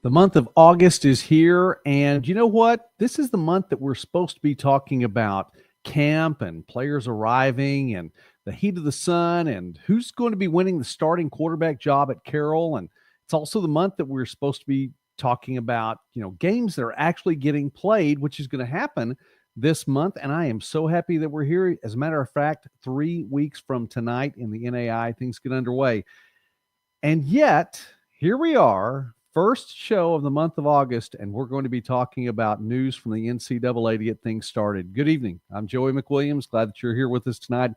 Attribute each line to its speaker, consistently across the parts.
Speaker 1: The month of August is here, and you know what? This is the month that we're supposed to be talking about camp and players arriving and the heat of the sun and who's going to be winning the starting quarterback job at Carroll. And it's also the month that we're supposed to be talking about, games that are actually getting played, which is going to happen this month. And I am so happy that we're here. As a matter of fact, 3 weeks from tonight in the NAIA, things get underway. And yet, here we are, first show of the month of August, and we're going to be talking about news from the NCAA to get things started. Good evening. I'm Joey McWilliams. Glad that you're here with us tonight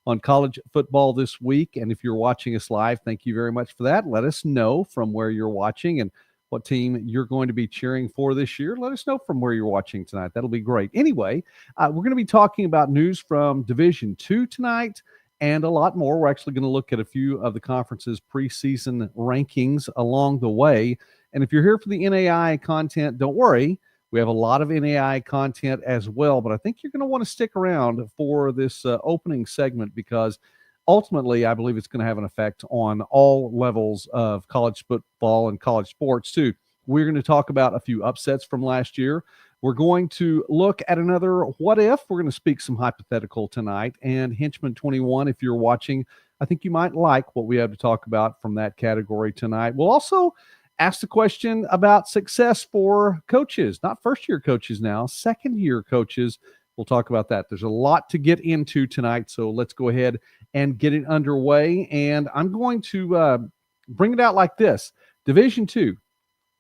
Speaker 1: on college football this week. And if you're watching us live, thank you very much for that. Let us know from where you're watching and what team you're going to be cheering for this year. Let us know from where you're watching tonight. That'll be great. Anyway, we're going to be talking about news from Division II tonight and a lot more. We're actually going to look at a few of the conference's preseason rankings along the way. And if you're here for the NAIA content, don't worry. We have a lot of NAIA content as well, but I think you're going to want to stick around for this opening segment because ultimately I believe it's going to have an effect on all levels of college football and college sports too. We're going to talk about a few upsets from last year. We're going to look at another what if. We're going to speak some hypothetical tonight. And Henchman 21, if you're watching, I think you might like what we have to talk about from that category tonight. We'll also ask the question about success for coaches, not first-year coaches now, second-year coaches. We'll talk about that. There's a lot to get into tonight, so let's go ahead and get it underway. And I'm going to bring it out like this. Division II,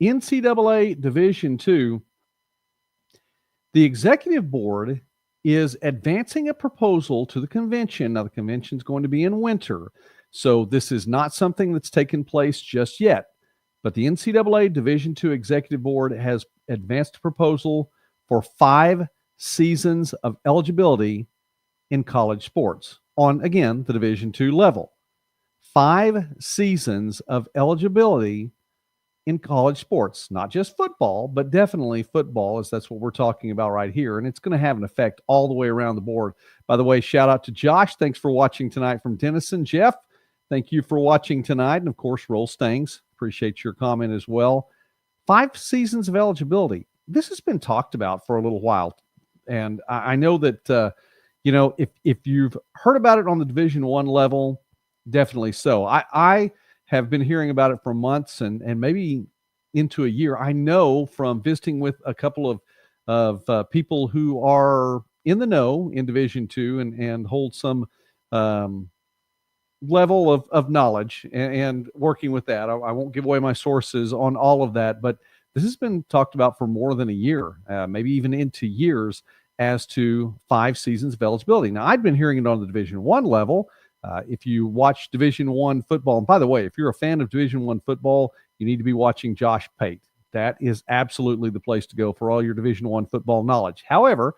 Speaker 1: NCAA Division II. The executive board is advancing a proposal to the convention. Now, the convention is going to be in winter, so this is not something that's taken place just yet. But the NCAA Division II executive board has advanced a proposal for 5 seasons of eligibility in college sports on, again, the Division II level. 5 seasons of eligibility in college sports, not just football, but definitely football, as that's what we're talking about right here. And it's going to have an effect all the way around the board. By the way, shout out to Josh. Thanks for watching tonight from Denison. Jeff, thank you for watching tonight. And of course, Roll Stangs. Appreciate your comment as well. 5 seasons of eligibility. This has been talked about for a little while. And I know that, if you've heard about it on the Division I level, definitely so. I have been hearing about it for months and maybe into a year. I know from visiting with a couple of people who are in the know in Division II and hold some level of knowledge and working with that. I won't give away my sources on all of that, but this has been talked about for more than a year, maybe even into years, as to 5 seasons of eligibility. Now, I'd been hearing it on the Division I level. If you watch Division I football, and by the way, if you're a fan of Division I football, you need to be watching Josh Pate. That is absolutely the place to go for all your Division I football knowledge. However,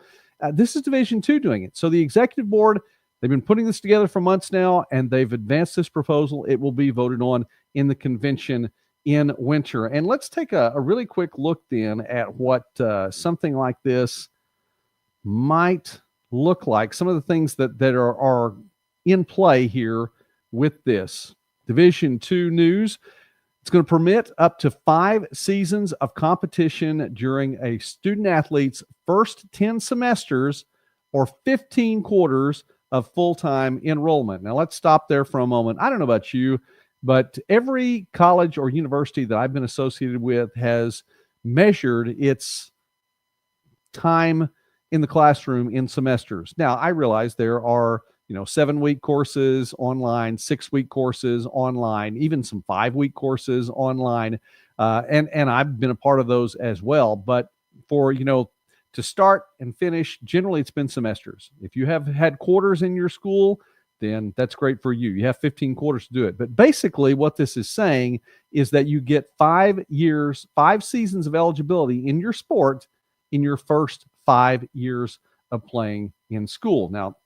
Speaker 1: this is Division II doing it. So the executive board, they've been putting this together for months now, and they've advanced this proposal. It will be voted on in the convention in winter. And let's take a really quick look then at what something like this might look like. Some of the things that are in play here with this. Division II news. It's going to permit up to 5 seasons of competition during a student athlete's first 10 semesters or 15 quarters of full-time enrollment. Now, let's stop there for a moment. I don't know about you, but every college or university that I've been associated with has measured its time in the classroom in semesters. Now, I realize there are 7-week courses online, 6-week courses online, even some 5-week courses online. And I've been a part of those as well. But for, to start and finish, generally it's been semesters. If you have had quarters in your school, then that's great for you. You have 15 quarters to do it. But basically what this is saying is that you get 5 seasons of eligibility in your sport in your first 5 years of playing in school. Now,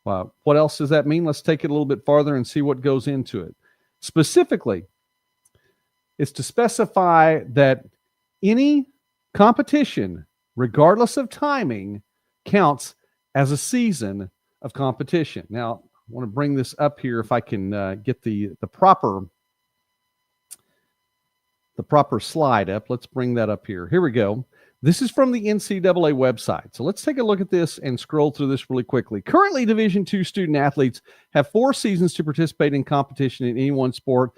Speaker 1: what else does that mean? Let's take it a little bit farther and see what goes into it. Specifically, it's to specify that any competition, regardless of timing, counts as a season of competition. Now, I want to bring this up here if I can get the proper the proper slide up. Let's bring that up here. Here we go. This is from the NCAA website. So let's take a look at this and scroll through this really quickly. Currently, Division II student athletes have 4 seasons to participate in competition in any one sport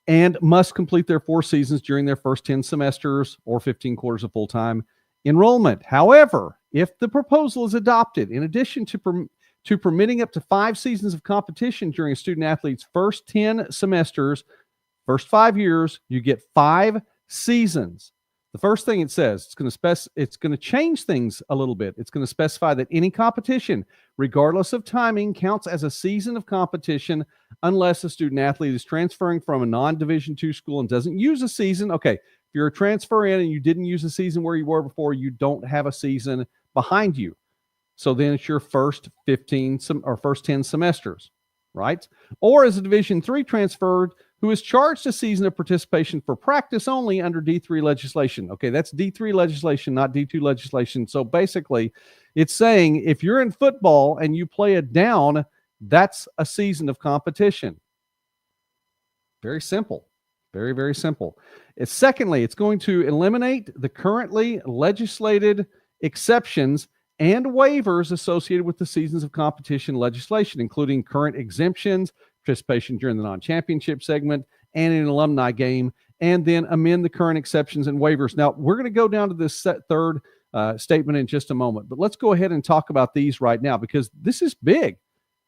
Speaker 1: and must complete their 4 seasons during their first 10 semesters or 15 quarters of full-time enrollment. However, if the proposal is adopted, in addition to permitting up to 5 seasons of competition during a student athlete's first 10 semesters, first 5 years, you get 5 seasons. The first thing it says, it's going to change things a little bit. It's going to specify that any competition, regardless of timing, counts as a season of competition unless a student athlete is transferring from a non-Division II school and doesn't use a season. Okay, if you're a transfer in and you didn't use a season where you were before, you don't have a season behind you. So then it's your first 10 semesters, right? Or as a Division III transferred who is charged a season of participation for practice only under D3 legislation. Okay, that's D3 legislation, not D2 legislation. So basically, it's saying if you're in football and you play a down, that's a season of competition. Very simple. Very, very simple. Secondly, it's going to eliminate the currently legislated exceptions and waivers associated with the seasons of competition legislation, including current exemptions, participation during the non-championship segment, and an alumni game, and then amend the current exceptions and waivers. Now, we're going to go down to this third statement in just a moment, but let's go ahead and talk about these right now because this is big.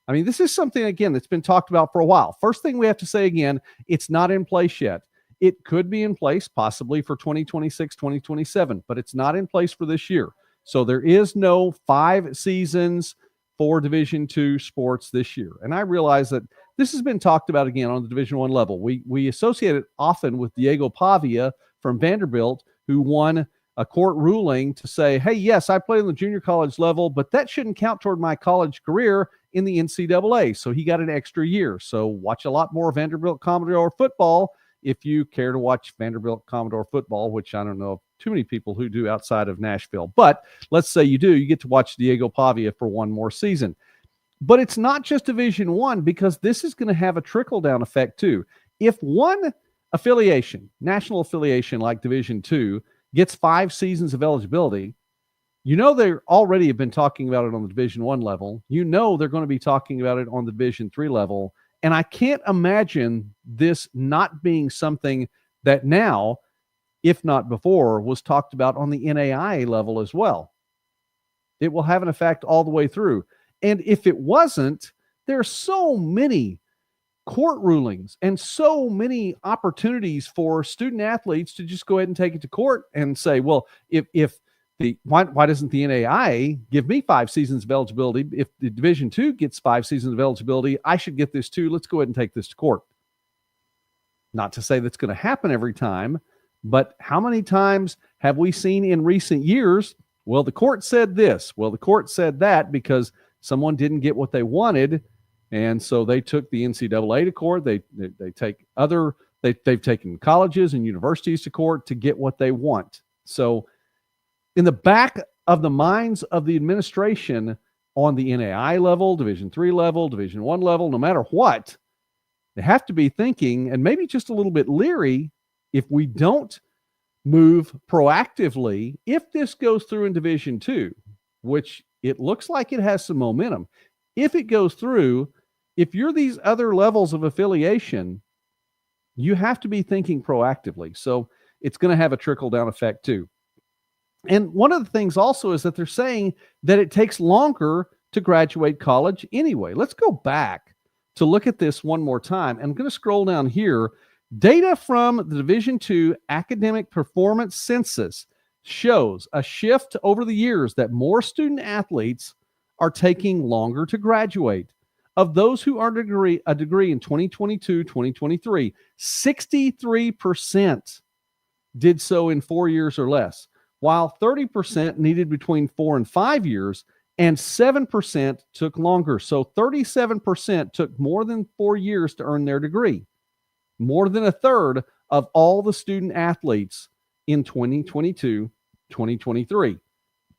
Speaker 1: I mean, this is something, again, that's been talked about for a while. First thing we have to say again, it's not in place yet. It could be in place possibly for 2026, 2027, but it's not in place for this year. So there is no 5 seasons for Division II sports this year. And I realize that this has been talked about again on the Division I level. We associate it often with Diego Pavia from Vanderbilt, who won a court ruling to say, hey, yes, I played on the junior college level, but that shouldn't count toward my college career in the NCAA. So he got an extra year. So watch a lot more Vanderbilt Commodore football if you care to watch Vanderbilt Commodore football, which I don't know of too many people who do outside of Nashville. But let's say you do, you get to watch Diego Pavia for one more season. But it's not just Division I because this is going to have a trickle-down effect too. If one affiliation, national affiliation like Division II, gets 5 seasons of eligibility, you know they already have been talking about it on the Division I level. You know they're going to be talking about it on the Division III level. And I can't imagine this not being something that now, if not before, was talked about on the NAIA level as well. It will have an effect all the way through. And if it wasn't, there are so many court rulings and so many opportunities for student athletes to just go ahead and take it to court and say, well, why doesn't the NAIA give me 5 seasons of eligibility? If the Division II gets 5 seasons of eligibility, I should get this too. Let's go ahead and take this to court. Not to say that's going to happen every time, but how many times have we seen in recent years, well, the court said this, well, the court said that because someone didn't get what they wanted, and so they took the NCAA to court. They've taken colleges and universities to court to get what they want. So in the back of the minds of the administration on the NAIA level, Division III level, Division I level, no matter what, they have to be thinking and maybe just a little bit leery if we don't move proactively, if this goes through in Division II, which it looks like it has some momentum. If it goes through, if you're these other levels of affiliation, you have to be thinking proactively. So it's going to have a trickle-down effect too. And one of the things also is that they're saying that it takes longer to graduate college anyway. Let's go back to look at this one more time. I'm going to scroll down here. Data from the Division II Academic Performance Census shows a shift over the years that more student athletes are taking longer to graduate. Of those who earned a degree in 2022, 2023, 63% did so in 4 years or less, while 30% needed between 4 and 5 years, and 7% took longer. So 37% took more than 4 years to earn their degree. More than a third of all the student athletes in 2022, 2023.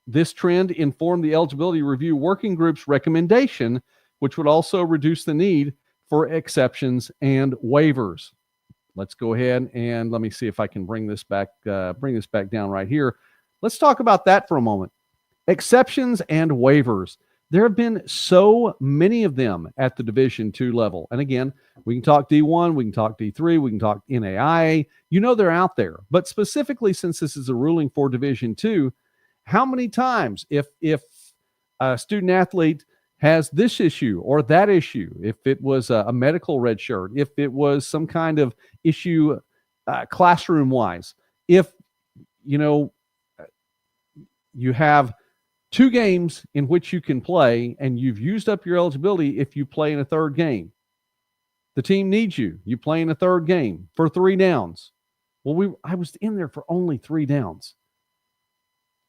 Speaker 1: This trend informed the Eligibility Review Working Group's recommendation, which would also reduce the need for exceptions and waivers. let's go ahead and let me see if I can bring this back down right here. Let's talk about that for a moment. Exceptions and waivers. There have been so many of them at the Division II level. And again, we can talk D1, we can talk D3, we can talk NAIA. You know they're out there. But specifically, since this is a ruling for Division II, how many times, if a student athlete has this issue or that issue, if it was a medical red shirt, if it was some kind of issue classroom-wise, if, you have 2 games in which you can play and you've used up your eligibility if you play in a third game. The team needs you. You play in a third game for 3 downs. Well, I was in there for only 3 downs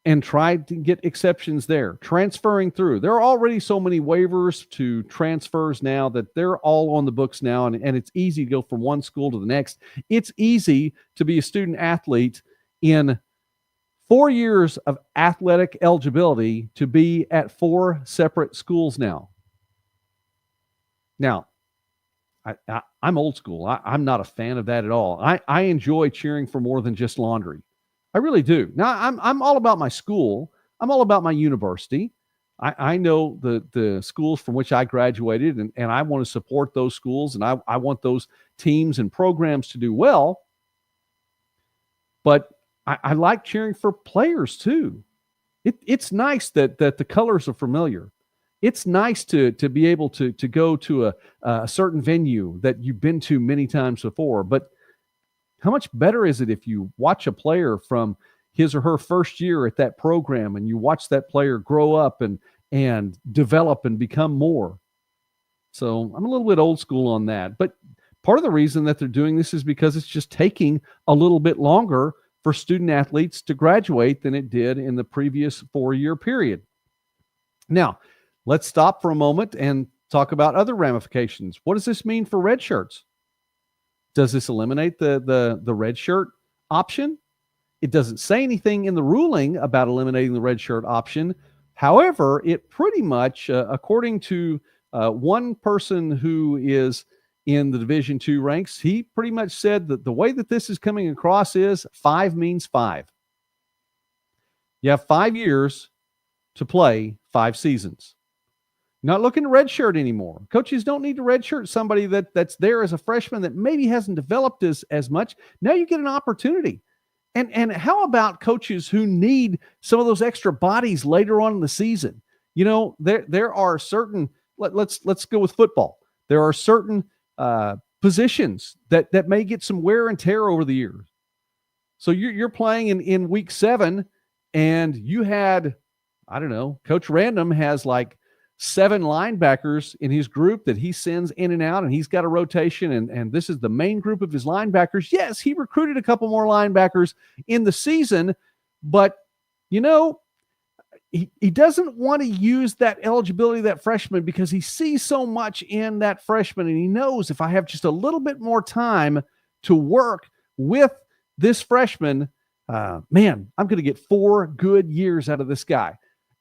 Speaker 1: and tried to get exceptions there. Transferring through. There are already so many waivers to transfers now that they're all on the books now, and it's easy to go from one school to the next. It's easy to be a student athlete in 4 years of athletic eligibility to be at 4 separate schools now. Now, I'm old school. I'm not a fan of that at all. I enjoy cheering for more than just laundry. I really do. Now, I'm all about my school. I'm all about my university. I know the schools from which I graduated, and I want to support those schools, and I want those teams and programs to do well. But I like cheering for players too. It's nice that the colors are familiar. It's nice to be able to go to a certain venue that you've been to many times before. But how much better is it if you watch a player from his or her first year at that program and you watch that player grow up and develop and become more? So I'm a little bit old school on that. But part of the reason that they're doing this is because it's just taking a little bit longer for student athletes to graduate than it did in the previous 4-year period. Now, let's stop for a moment and talk about other ramifications. What does this mean for red shirts? Does this eliminate the red shirt option? It doesn't say anything in the ruling about eliminating the red shirt option. However, it pretty much, according to one person who is in the Division II ranks, he pretty much said that the way that this is coming across is 5 means 5. You have 5 years to play 5 seasons. Not looking to redshirt anymore. Coaches don't need to redshirt somebody that's there as a freshman that maybe hasn't developed as much. Now you get an opportunity. And how about coaches who need some of those extra bodies later on in the season? There are certain, let's go with football. There are certain positions that may get some wear and tear over the years. So you're playing in week 7 and you had, I don't know, Coach Random has like 7 linebackers in his group that he sends in and out, and he's got a rotation, and this is the main group of his linebackers. Yes, he recruited a couple more linebackers in the season, but, he doesn't want to use that eligibility of that freshman because he sees so much in that freshman, and he knows if I have just a little bit more time to work with this freshman, man, I'm going to get 4 good years out of this guy.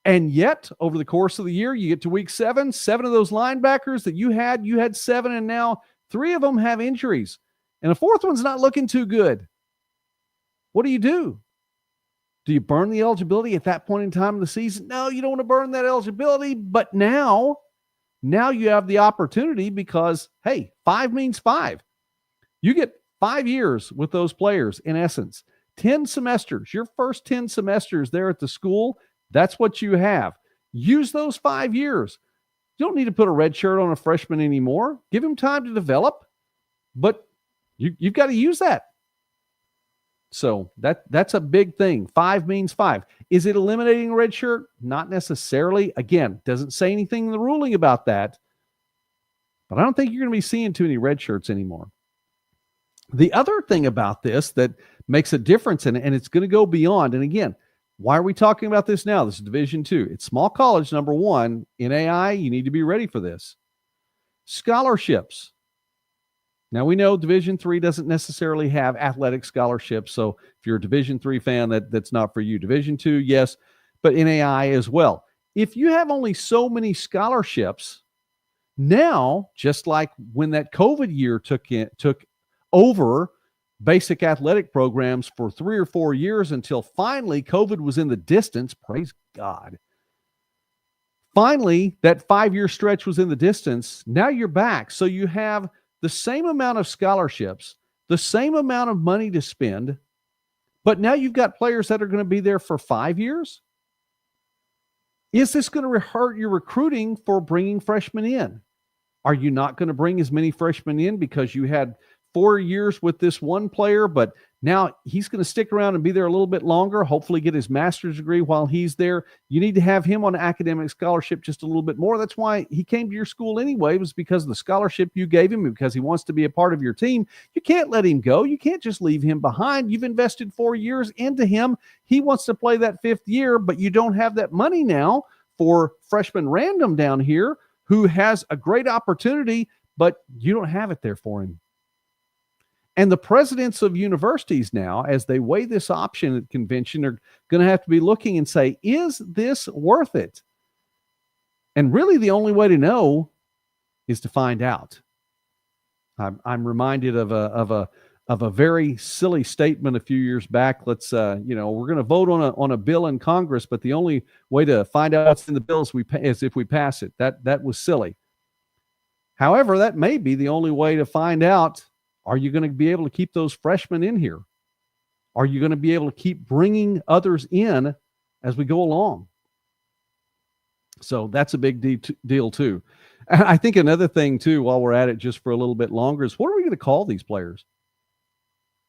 Speaker 1: And yet, over the course of the year, you get to week 7, 7 of those linebackers that you had 7, and now 3 of them have injuries. And a 4th one's not looking too good. What do? Do you burn the eligibility at that point in time of the season? No, you don't want to burn that eligibility, but now you have the opportunity because, hey, 5 means 5. You get 5 years with those players, in essence. 10 semesters, your first 10 semesters there at the school, that's what you have. Use those 5 years. You don't need to put a red shirt on a freshman anymore. Give him time to develop, but you've got to use that. So that's a big thing. 5 means 5. Is it eliminating a red shirt? Not necessarily. Again, doesn't say anything in the ruling about that, but I don't think you're going to be seeing too many red shirts anymore. The other thing about this that makes a difference, and it's going to go beyond, and again, why are we talking about this now? This is Division II. It's small college, number 1. NAIA, you need to be ready for this. Scholarships. Now, we know Division III doesn't necessarily have athletic scholarships, so if you're a Division III fan, that's not for you. Division II, yes, but NAIA as well. If you have only so many scholarships, now, just like when that COVID year took over basic athletic programs for 3 or 4 years until finally COVID was in the distance. Praise God. Finally, that 5-year stretch was in the distance. Now you're back. So you have the same amount of scholarships, the same amount of money to spend, but now you've got players that are going to be there for 5 years. Is this going to hurt your recruiting for bringing freshmen in? Are you not going to bring as many freshmen in because you had 4 years with this one player, but now he's going to stick around and be there a little bit longer, hopefully get his master's degree while he's there? You need to have him on an academic scholarship just a little bit more. That's why he came to your school anyway, was because of the scholarship you gave him, because he wants to be a part of your team. You can't let him go. You can't just leave him behind. You've invested 4 years into him. He wants to play that 5th year, but you don't have that money now for freshman random down here who has a great opportunity, but you don't have it there for him. And the presidents of universities now, as they weigh this option at convention, are going to have to be looking and say, is this worth it? And really the only way to know is to find out. I'm reminded of a very silly statement a few years back. Let's, we're going to vote on a bill in Congress, but the only way to find out what's in the bill is if we pass it. That was silly. However, that may be the only way to find out. Are you going to be able to keep those freshmen in here? Are you going to be able to keep bringing others in as we go along? So that's a big deal too. And I think another thing too, while we're at it just for a little bit longer, is what are we going to call these players?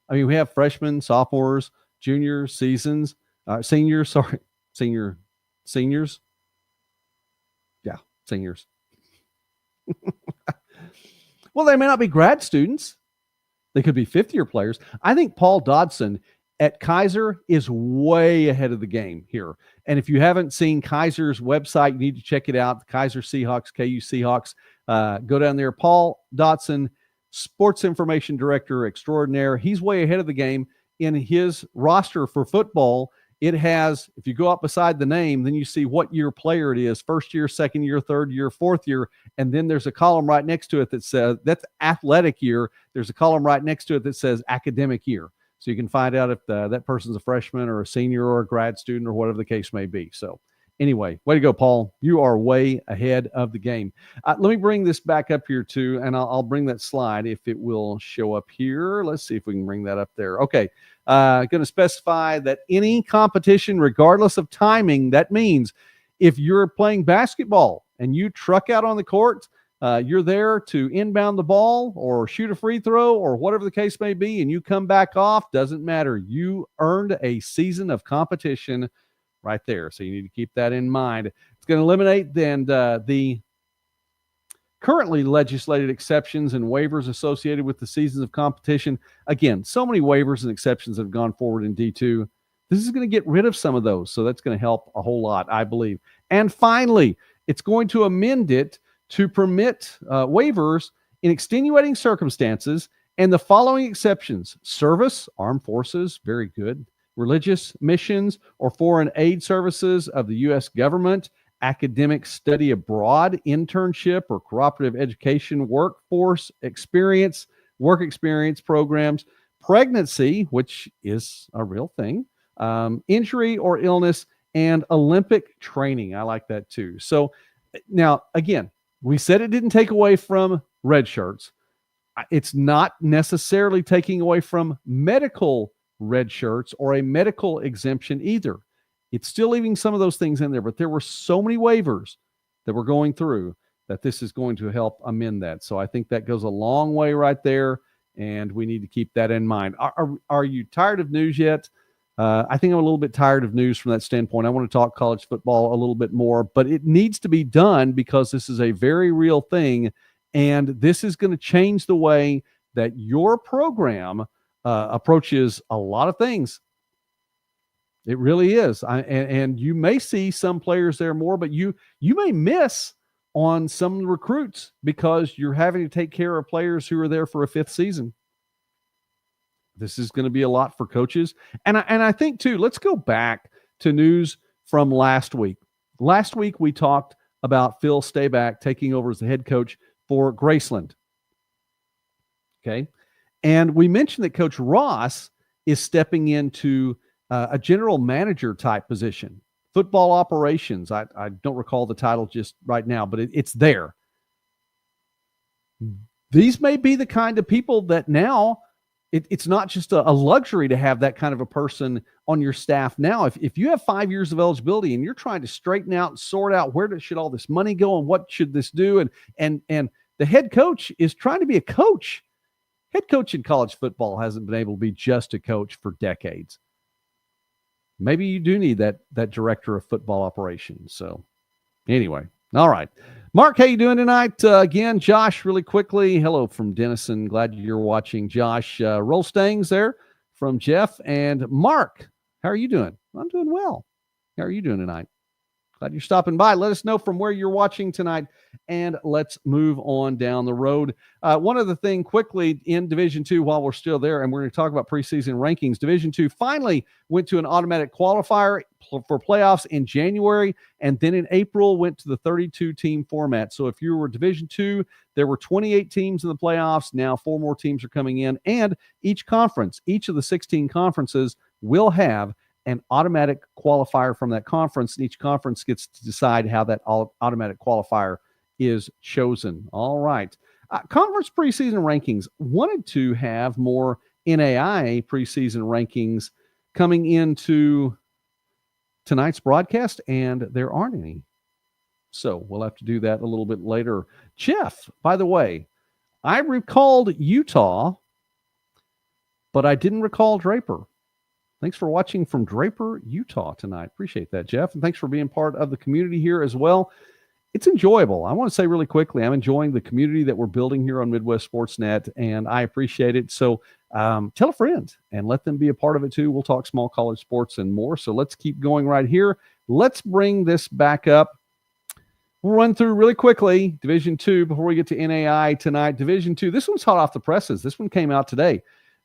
Speaker 1: I mean, we have freshmen, sophomores, juniors, seniors. Yeah, seniors. Well, they may not be grad students. They could be 5th-year players. I think Paul Dodson at Kaiser is way ahead of the game here. And if you haven't seen Kaiser's website, you need to check it out. The Kaiser Seahawks, KU Seahawks. Go down there. Paul Dodson, Sports Information Director Extraordinaire. He's way ahead of the game. In his roster for football, it has, if you go up beside the name, then you see what year player it is: 1st year, 2nd year, 3rd year, 4th year. And then there's a column right next to it that says that's athletic year. There's a column right next to it that says academic year. So you can find out if that person's a freshman or a senior or a grad student or whatever the case may be. So anyway, way to go, Paul. You are way ahead of the game. Let me bring this back up here too, and I'll bring that slide if it will show up here. Let's see if we can bring that up there. Okay. Going to specify that any competition, regardless of timing, that means if you're playing basketball and you truck out on the court, you're there to inbound the ball or shoot a free throw or whatever the case may be, and you come back off, doesn't matter. You earned a season of competition right there. So you need to keep that in mind. It's going to eliminate then the currently legislated exceptions and waivers associated with the seasons of competition. Again, so many waivers and exceptions have gone forward in D2. This is going to get rid of some of those. So that's going to help a whole lot, I believe. And finally, it's going to amend it to permit waivers in extenuating circumstances and the following exceptions: service, armed forces, very good, religious missions or foreign aid services of the U.S. government, academic study abroad, internship or cooperative education, workforce experience, work experience programs, pregnancy, which is a real thing, injury or illness, and Olympic training. I like that too. So now, again, we said it didn't take away from red shirts. It's not necessarily taking away from medical red shirts or a medical exemption either. It's still leaving some of those things in there, but there were so many waivers that we're going through that this is going to help amend that. So I think that goes a long way right there, and we need to keep that in mind. Are you tired of news yet? I think I'm a little bit tired of news from that standpoint. I want to talk college football a little bit more, but it needs to be done because this is a very real thing, and this is going to change the way that your program approaches a lot of things. It really is. And you may see some players there more, but you may miss on some recruits because you're having to take care of players who are there for a 5th season. This is going to be a lot for coaches. And I think, too, let's go back to news from last week. Last week, we talked about Phil Stayback taking over as the head coach for Graceland. Okay. And we mentioned that Coach Ross is stepping into a general manager type position, football operations. I don't recall the title just right now, but it's there. These may be the kind of people that now it's not just a luxury to have that kind of a person on your staff. Now, if you have 5 years of eligibility and you're trying to straighten out and sort out should all this money go and what should this do, and the head coach is trying to be a coach. Head coach in college football hasn't been able to be just a coach for decades. Maybe you do need that director of football operations. So anyway, all right. Mark, how you doing tonight? Again, Josh, really quickly. Hello from Denison. Glad you're watching. Josh, roll stings there from Jeff. And Mark, how are you doing? I'm doing well. How are you doing tonight? Glad you're stopping by. Let us know from where you're watching tonight, and let's move on down the road. One other thing quickly in Division II while we're still there, and we're going to talk about preseason rankings. Division II finally went to an automatic qualifier for playoffs in January, and then in April went to the 32-team format. So if you were Division II, there were 28 teams in the playoffs. Now 4 more teams are coming in, and each of the 16 conferences will have an automatic qualifier from that conference, and each conference gets to decide how that automatic qualifier is chosen. All right. Conference preseason rankings wanted to have more NAIA preseason rankings coming into tonight's broadcast, and there aren't any. So we'll have to do that a little bit later. Jeff, by the way, I recalled Utah, but I didn't recall Draper. Thanks for watching from Draper, Utah tonight. Appreciate that, Jeff. And thanks for being part of the community here as well. It's enjoyable. I want to say really quickly, I'm enjoying the community that we're building here on Midwest Sportsnet, and I appreciate it. So tell a friend and let them be a part of it too. We'll talk small college sports and more. So let's keep going right here. Let's bring this back up. We'll run through really quickly Division II before we get to NAI tonight. Division II, this one's hot off the presses. This one came out today.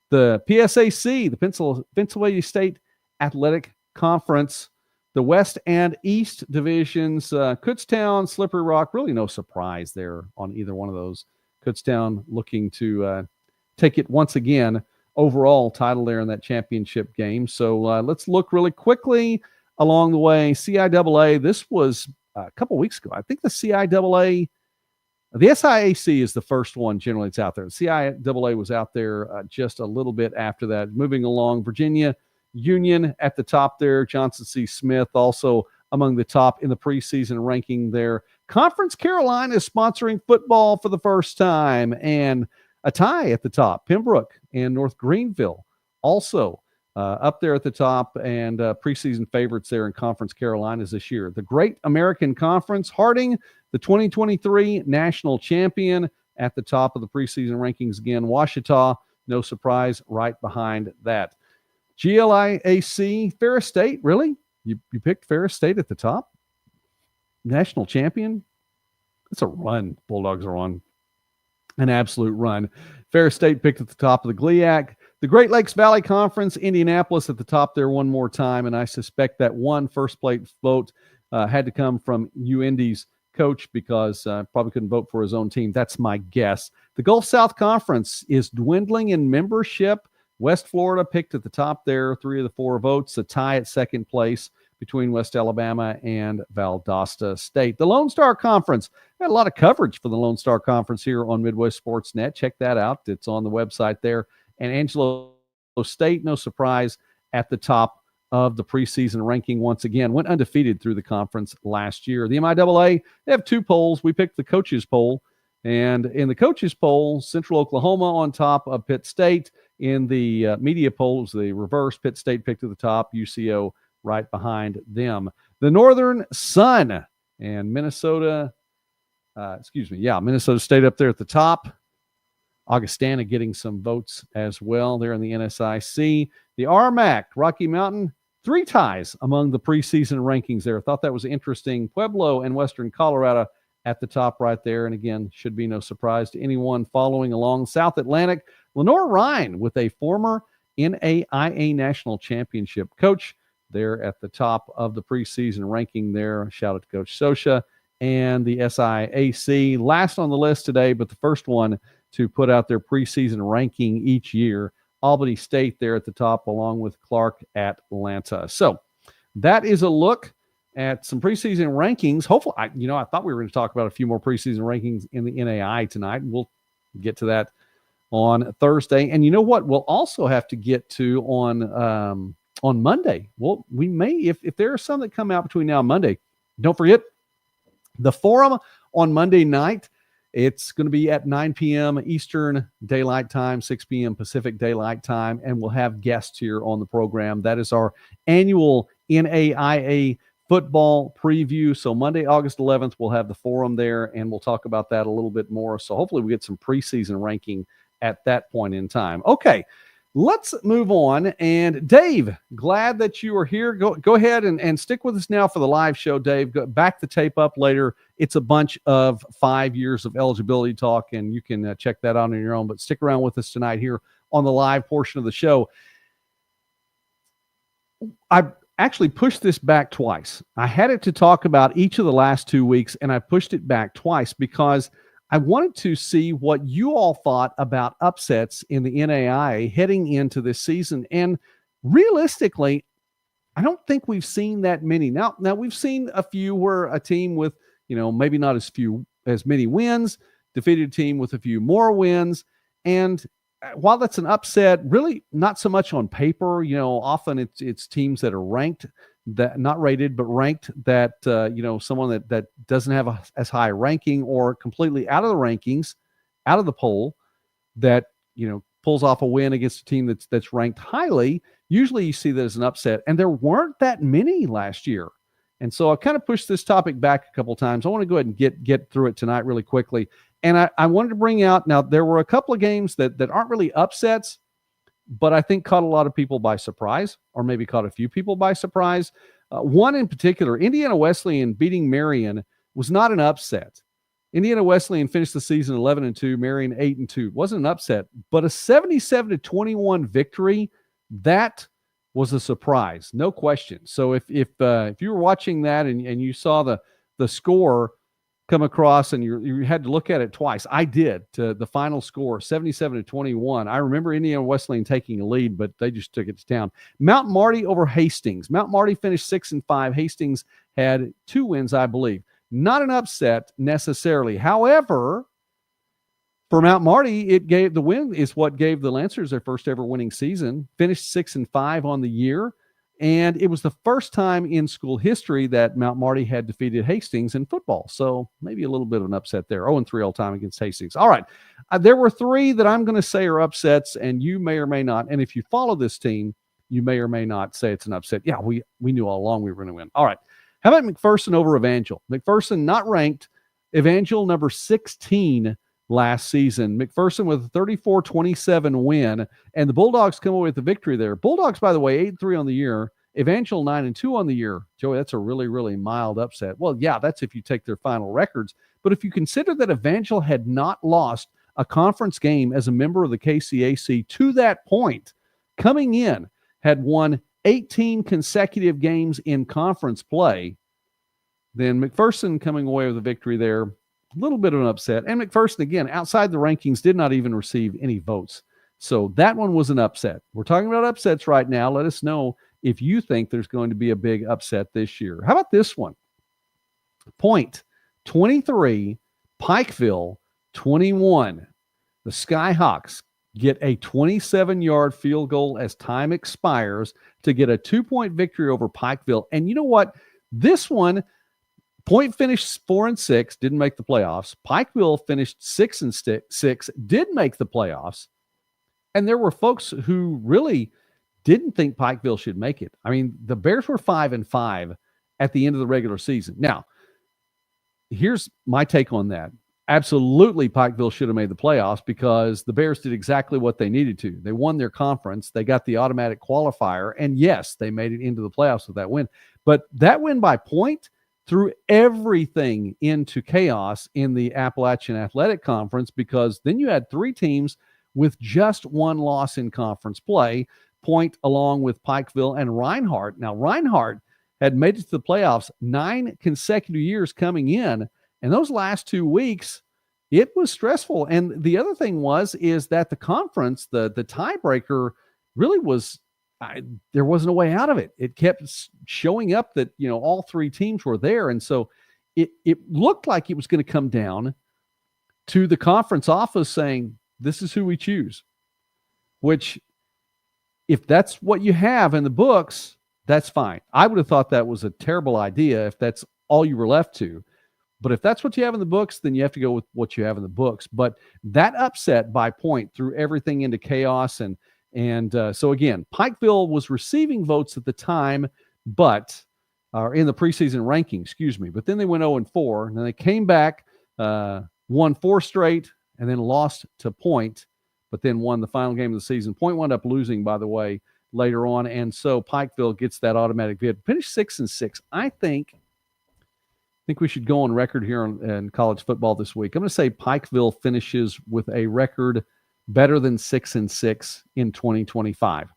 Speaker 1: The PSAC, the Pennsylvania State Athletic Conference, the West and East divisions, Kutztown, Slippery Rock, really no surprise there on either one of those. Kutztown looking to take it once again, overall title there in that championship game. So let's look really quickly along the way. CIAA, this was a couple weeks ago. I think the CIAA, the SIAC is the first one generally it's out there. The CIAA was out there just a little bit after that. Moving along, Virginia Union at the top there. Johnson C. Smith also among the top in the preseason ranking there. Conference Carolina is sponsoring football for the first time, and a tie at the top. Pembroke and North Greenville also up there at the top, and preseason favorites there in Conference Carolinas this year. The Great American Conference, Harding, the 2023 national champion, at the top of the preseason rankings again. Washita, no surprise, right behind that. GLIAC, Ferris State, really? You picked Ferris State at the top? National champion? It's a run. Bulldogs are on an absolute run. Ferris State picked at the top of the GLIAC. The Great Lakes Valley Conference, Indianapolis at the top there one more time, and I suspect that one first place vote had to come from UIndy's coach because probably couldn't vote for his own team. That's my guess. The Gulf South Conference is dwindling in membership. West Florida picked at the top there, 3 of the 4 votes. A tie at second place between West Alabama and Valdosta State. The Lone Star Conference, had a lot of coverage for the Lone Star Conference here on Midwest Sportsnet. Check that out. It's on the website there. And Angelo State, no surprise, at the top of the preseason ranking once again. Went undefeated through the conference last year. The MIAA, they have 2 polls. We picked the coaches poll. And in the coaches poll, Central Oklahoma on top of Pitt State. In the media polls, the reverse, Pitt State picked at the top, UCO right behind them. The Northern Sun and Minnesota State up there at the top. Augustana getting some votes as well there in the NSIC. The RMAC, Rocky Mountain, 3 ties among the preseason rankings there. I thought that was interesting. Pueblo and Western Colorado at the top right there. And again, should be no surprise to anyone following along. South Atlantic, Lenore-Rhine with a former NAIA national championship coach there at the top of the preseason ranking there. Shout out to Coach Sosha. And the SIAC, last on the list today, but the first one to put out their preseason ranking each year. Albany State there at the top, along with Clark Atlanta. So that is a look at some preseason rankings. Hopefully, I thought we were going to talk about a few more preseason rankings in the NAIA tonight. We'll get to that on Thursday. And you know what? We'll also have to get to on Monday. Well, we may, if there are some that come out between now and Monday, don't forget the forum on Monday night. It's going to be at 9 p.m. Eastern Daylight Time, 6 p.m. Pacific Daylight Time, and we'll have guests here on the program. That is our annual NAIA football preview. So Monday, August 11th, we'll have the forum there, and we'll talk about that a little bit more. So hopefully we get some preseason ranking at that point in time. Okay, let's move on. And Dave, glad that you are here. Go ahead and stick with us now for the live show, Dave. Back the tape up later. It's a bunch of 5 years of eligibility talk, and you can check that out on your own. But stick around with us tonight here on the live portion of the show. I actually pushed this back twice. I had it to talk about each of the last 2 weeks, and I pushed it back twice because I wanted to see what you all thought about upsets in the NAIA heading into this season. And realistically, I don't think we've seen that many. Now we've seen a few where a team with, maybe not as many wins, defeated a team with a few more wins. And while that's an upset, really not so much on paper. Often it's teams that are ranked, that not rated, but ranked, that, someone that doesn't have as high ranking or completely out of the rankings, out of the poll, that, pulls off a win against a team that's ranked highly. Usually you see that as an upset, and there weren't that many last year. And so I kind of pushed this topic back a couple of times. I want to go ahead and get through it tonight really quickly. And I wanted to bring out, now there were a couple of games that aren't really upsets, but I think caught a lot of people by surprise, or maybe caught a few people by surprise. One in particular, Indiana Wesleyan beating Marion, was not an upset. Indiana Wesleyan finished the season 11-2, Marion 8-2. Wasn't an upset, but a 77-21 victory, that was a surprise, no question. So if you were watching that and you saw the score come across and you had to look at it twice, I did, to the final score, 77-21. I remember Indiana Wesleyan taking a lead, but they just took it to town. Mount Marty over Hastings. Mount Marty finished 6-5. Hastings had 2 wins, I believe. Not an upset necessarily. However, for Mount Marty, the win is what gave the Lancers their first ever winning season. Finished 6-5 on the year. And it was the first time in school history that Mount Marty had defeated Hastings in football. So maybe a little bit of an upset there. 0-3 all time against Hastings. All right. There were 3 that I'm going to say are upsets, and you may or may not. And if you follow this team, you may or may not say it's an upset. Yeah, we knew all along we were going to win. All right. How about McPherson over Evangel? McPherson not ranked. Evangel number 16 last season. McPherson with a 34-27 win, and the Bulldogs come away with the victory there. Bulldogs, by the way, 8-3 on the year. Evangel 9-2 on the year. Joey, that's a really, really mild upset. Well, yeah, that's if you take their final records. But if you consider that Evangel had not lost a conference game as a member of the KCAC to that point, coming in, had won 18 consecutive games in conference play, then McPherson coming away with a victory there, a little bit of an upset. And McPherson, again, outside the rankings, did not even receive any votes. So that one was an upset. We're talking about upsets right now. Let us know if you think there's going to be a big upset this year. How about this one? Point 23, Pikeville 21. The Skyhawks get a 27-yard field goal as time expires to get a 2-point victory over Pikeville. And you know what? This one, Point finished 4-6, didn't make the playoffs. Pikeville finished 6-6, did make the playoffs. And there were folks who really didn't think Pikeville should make it. I mean, the Bears were 5-5 at the end of the regular season. Now, here's my take on that. Absolutely, Pikeville should have made the playoffs because the Bears did exactly what they needed to. They won their conference. They got the automatic qualifier. And yes, they made it into the playoffs with that win. But that win by Point threw everything into chaos in the Appalachian Athletic Conference, because then you had 3 teams with just 1 loss in conference play, Point along with Pikeville and Reinhardt. Now, Reinhardt had made it to the playoffs 9 consecutive years coming in, and those last 2 weeks, It was stressful. And the other thing is that the conference, the tiebreaker really was, there wasn't a way out of it. It kept showing up that, all three teams were there. And so it looked like it was going to come down to the conference office saying, this is who we choose, which if that's what you have in the books, that's fine. I would have thought that was a terrible idea if that's all you were left to. But if that's what you have in the books, then you have to go with what you have in the books. But that upset by point threw everything into chaos. And so again, Pikeville was receiving votes at the time, but in the preseason ranking, excuse me. But then they went 0-4, and then they came back, won 4 straight, and then lost to Point, but then won the final game of the season. Point wound up losing, by the way, later on. And so Pikeville gets that automatic bid. Finished 6-6. I think we should go on record here in college football this week. I'm going to say Pikeville finishes with a record better than 6-6 in 2025.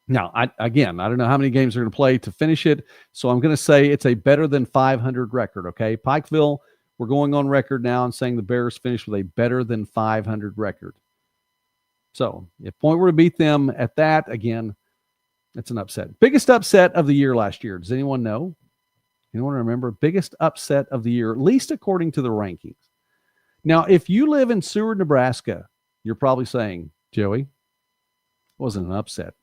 Speaker 1: Now, I don't know how many games they're going to play to finish it, so I'm going to say it's a better than 500 record, okay? Pikeville, we're going on record now and saying the Bears finished with a better than 500 record. So if Point were to beat them at that, again, it's an upset. Biggest upset of the year last year. Does anyone know? Anyone remember? Biggest upset of the year, at least according to the rankings. Now, if you live in Seward, Nebraska, you're probably saying, Joey, it wasn't an upset.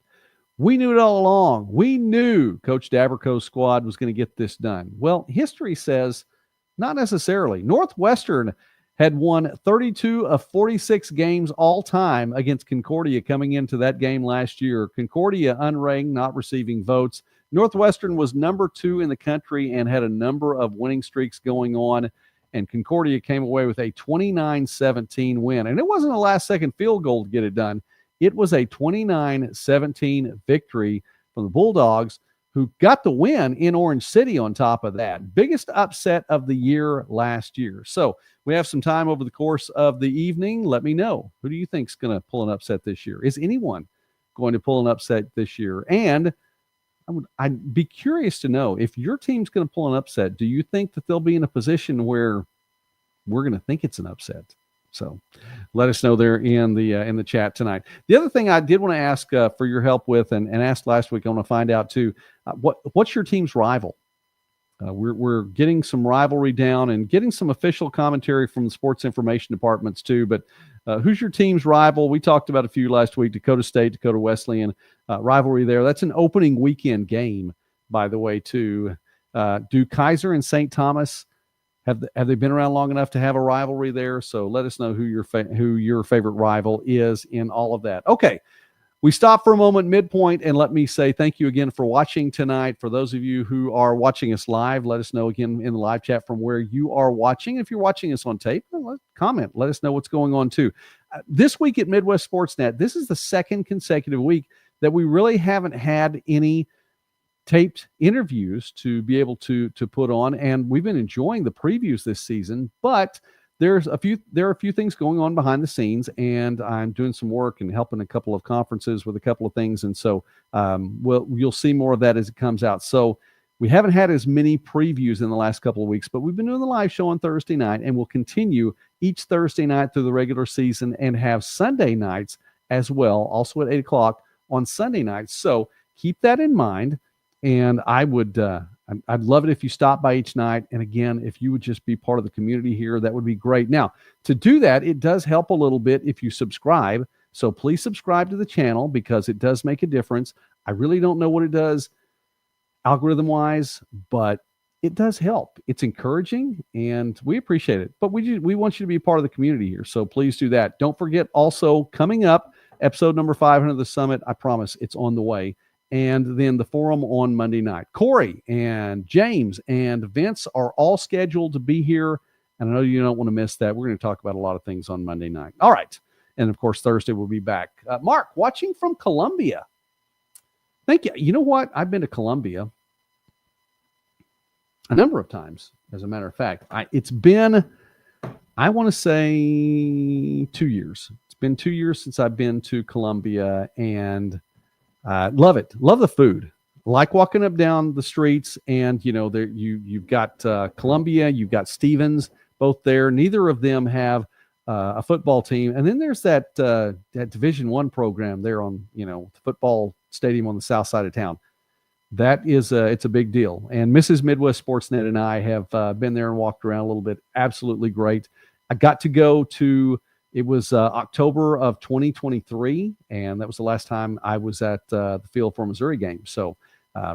Speaker 1: We knew it all along. We knew Coach Daberco's squad was going to get this done. Well, history says not necessarily. Northwestern had won 32 of 46 games all time against Concordia coming into that game last year. Concordia unranked, not receiving votes. Northwestern was number 2 in the country and had a number of winning streaks going on, and Concordia came away with a 29-17 win. And it wasn't a last-second field goal to get it done. It was a 29-17 victory from the Bulldogs, who got the win in Orange City on top of that. Biggest upset of the year last year. So we have some time over the course of the evening. Let me know. Who do you think is going to pull an upset this year? Is anyone going to pull an upset this year? And I'd be curious to know, if your team's going to pull an upset, do you think that they'll be in a position where we're going to think it's an upset? So let us know there in the chat tonight. The other thing I did want to ask for your help with, and asked last week, I want to find out too, what's your team's rival? We're getting some rivalry down and getting some official commentary from the sports information departments too. But who's your team's rival? We talked about a few last week: Dakota State, Dakota Wesleyan rivalry there. That's an opening weekend game, by the way, too. Do Kaiser and St. Thomas have they been around long enough to have a rivalry there? So let us know who your favorite rival is in all of that. Okay. We stop for a moment midpoint, and let me say thank you again for watching tonight. For those of you who are watching us live, let us know again in the live chat from where you are watching. If you're watching us on tape, comment. Let us know what's going on too. This week at Midwest Sportsnet, this is the second consecutive week that we really haven't had any taped interviews to be able to put on, and we've been enjoying the previews this season, but there are a few things going on behind the scenes, and I'm doing some work and helping a couple of conferences with a couple of things. And so you'll see more of that as it comes out. So we haven't had as many previews in the last couple of weeks, but we've been doing the live show on Thursday night, and we'll continue each Thursday night through the regular season and have Sunday nights as well, also at 8 o'clock on Sunday nights. So keep that in mind. And I'd love it if you stop by each night. And again, if you would just be part of the community here, that would be great. Now, to do that, it does help a little bit if you subscribe. So please subscribe to the channel, because it does make a difference. I really don't know what it does algorithm-wise, but it does help. It's encouraging, and we appreciate it. But we want you to be part of the community here. So please do that. Don't forget, also coming up, episode number 500 of the Summit. I promise it's on the way. And then the forum on Monday night. Corey and James and Vince are all scheduled to be here. And I know you don't want to miss that. We're going to talk about a lot of things on Monday night. All right. And of course, Thursday we'll be back. Mark, watching from Columbia. Thank you. You know what? I've been to Columbia a number of times, as a matter of fact. It's been, I want to say, 2 years. It's been 2 years since I've been to Columbia, and love it. Love the food. Like walking up down the streets, and there you've got Columbia, you've got Stevens, both there. Neither of them have a football team. And then there's that Division I program there on, the football stadium on the south side of town. That is it's a big deal. And Mrs. Midwest Sportsnet and I have been there and walked around a little bit. Absolutely great. I got to go to, it was October of 2023, and that was the last time I was at the field for a Missouri game. So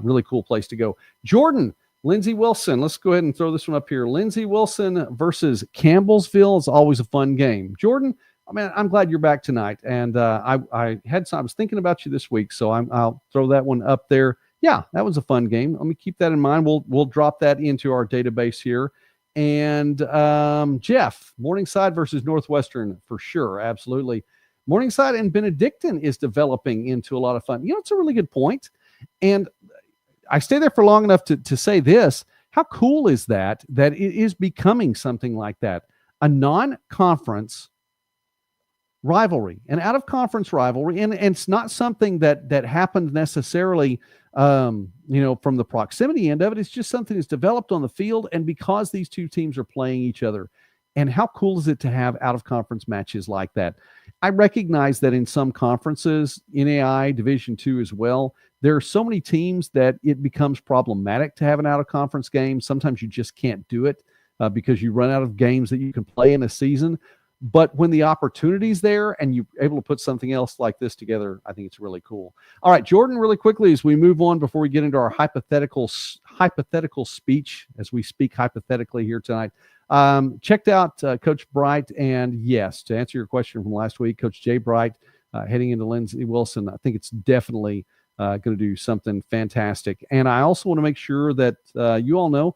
Speaker 1: really cool place to go. Jordan, Lindsey Wilson, let's go ahead and throw this one up here. Lindsey Wilson versus Campbellsville is always a fun game. Jordan, I'm glad you're back tonight. And I was thinking about you this week, so I'll throw that one up there. Yeah, that was a fun game. Let me keep that in mind. We'll drop that into our database here. And Jeff, Morningside versus Northwestern for sure. Absolutely. Morningside and Benedictine is developing into a lot of fun. It's a really good point. And I stay there for long enough to say this. How cool is that it is becoming something like that? A non-conference rivalry, an out-of-conference rivalry. And it's not something that happened necessarily from the proximity end of it. It's just something that's developed on the field, and because these two teams are playing each other. And how cool is it to have out-of-conference matches like that? I recognize that in some conferences, NAIA, Division II as well, there are so many teams that it becomes problematic to have an out-of-conference game. Sometimes you just can't do it because you run out of games that you can play in a season. But when the opportunity's there and you're able to put something else like this together, I think it's really cool. All right, Jordan, really quickly as we move on before we get into our hypothetical speech, as we speak hypothetically here tonight, checked out Coach Bright, and yes, to answer your question from last week, Coach Jay Bright heading into Lindsey Wilson, I think it's definitely going to do something fantastic. And I also want to make sure that you all know,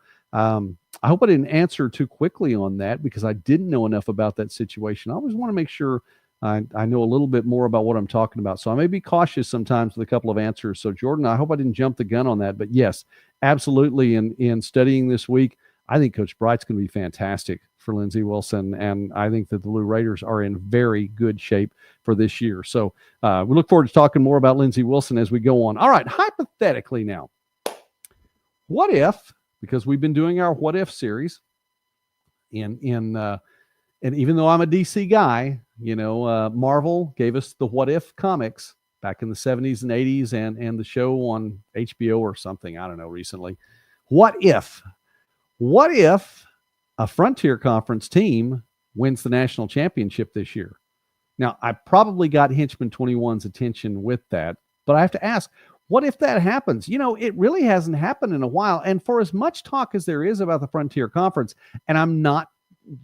Speaker 1: I hope I didn't answer too quickly on that because I didn't know enough about that situation. I always want to make sure I know a little bit more about what I'm talking about. So I may be cautious sometimes with a couple of answers. So Jordan, I hope I didn't jump the gun on that. But yes, absolutely. In studying this week, I think Coach Bright's going to be fantastic for Lindsey Wilson. And I think that the Blue Raiders are in very good shape for this year. So we look forward to talking more about Lindsey Wilson as we go on. All right, hypothetically now, what if, because we've been doing our what if series and even though I'm a DC guy, Marvel gave us the What If comics back in the 70s and 80s and the show on HBO or something, I don't know, recently. What if a Frontier Conference team wins the national championship this year? Now, I probably got Henchman 21's attention with that, but I have to ask, what if that happens? It really hasn't happened in a while. And for as much talk as there is about the Frontier Conference, and I'm not,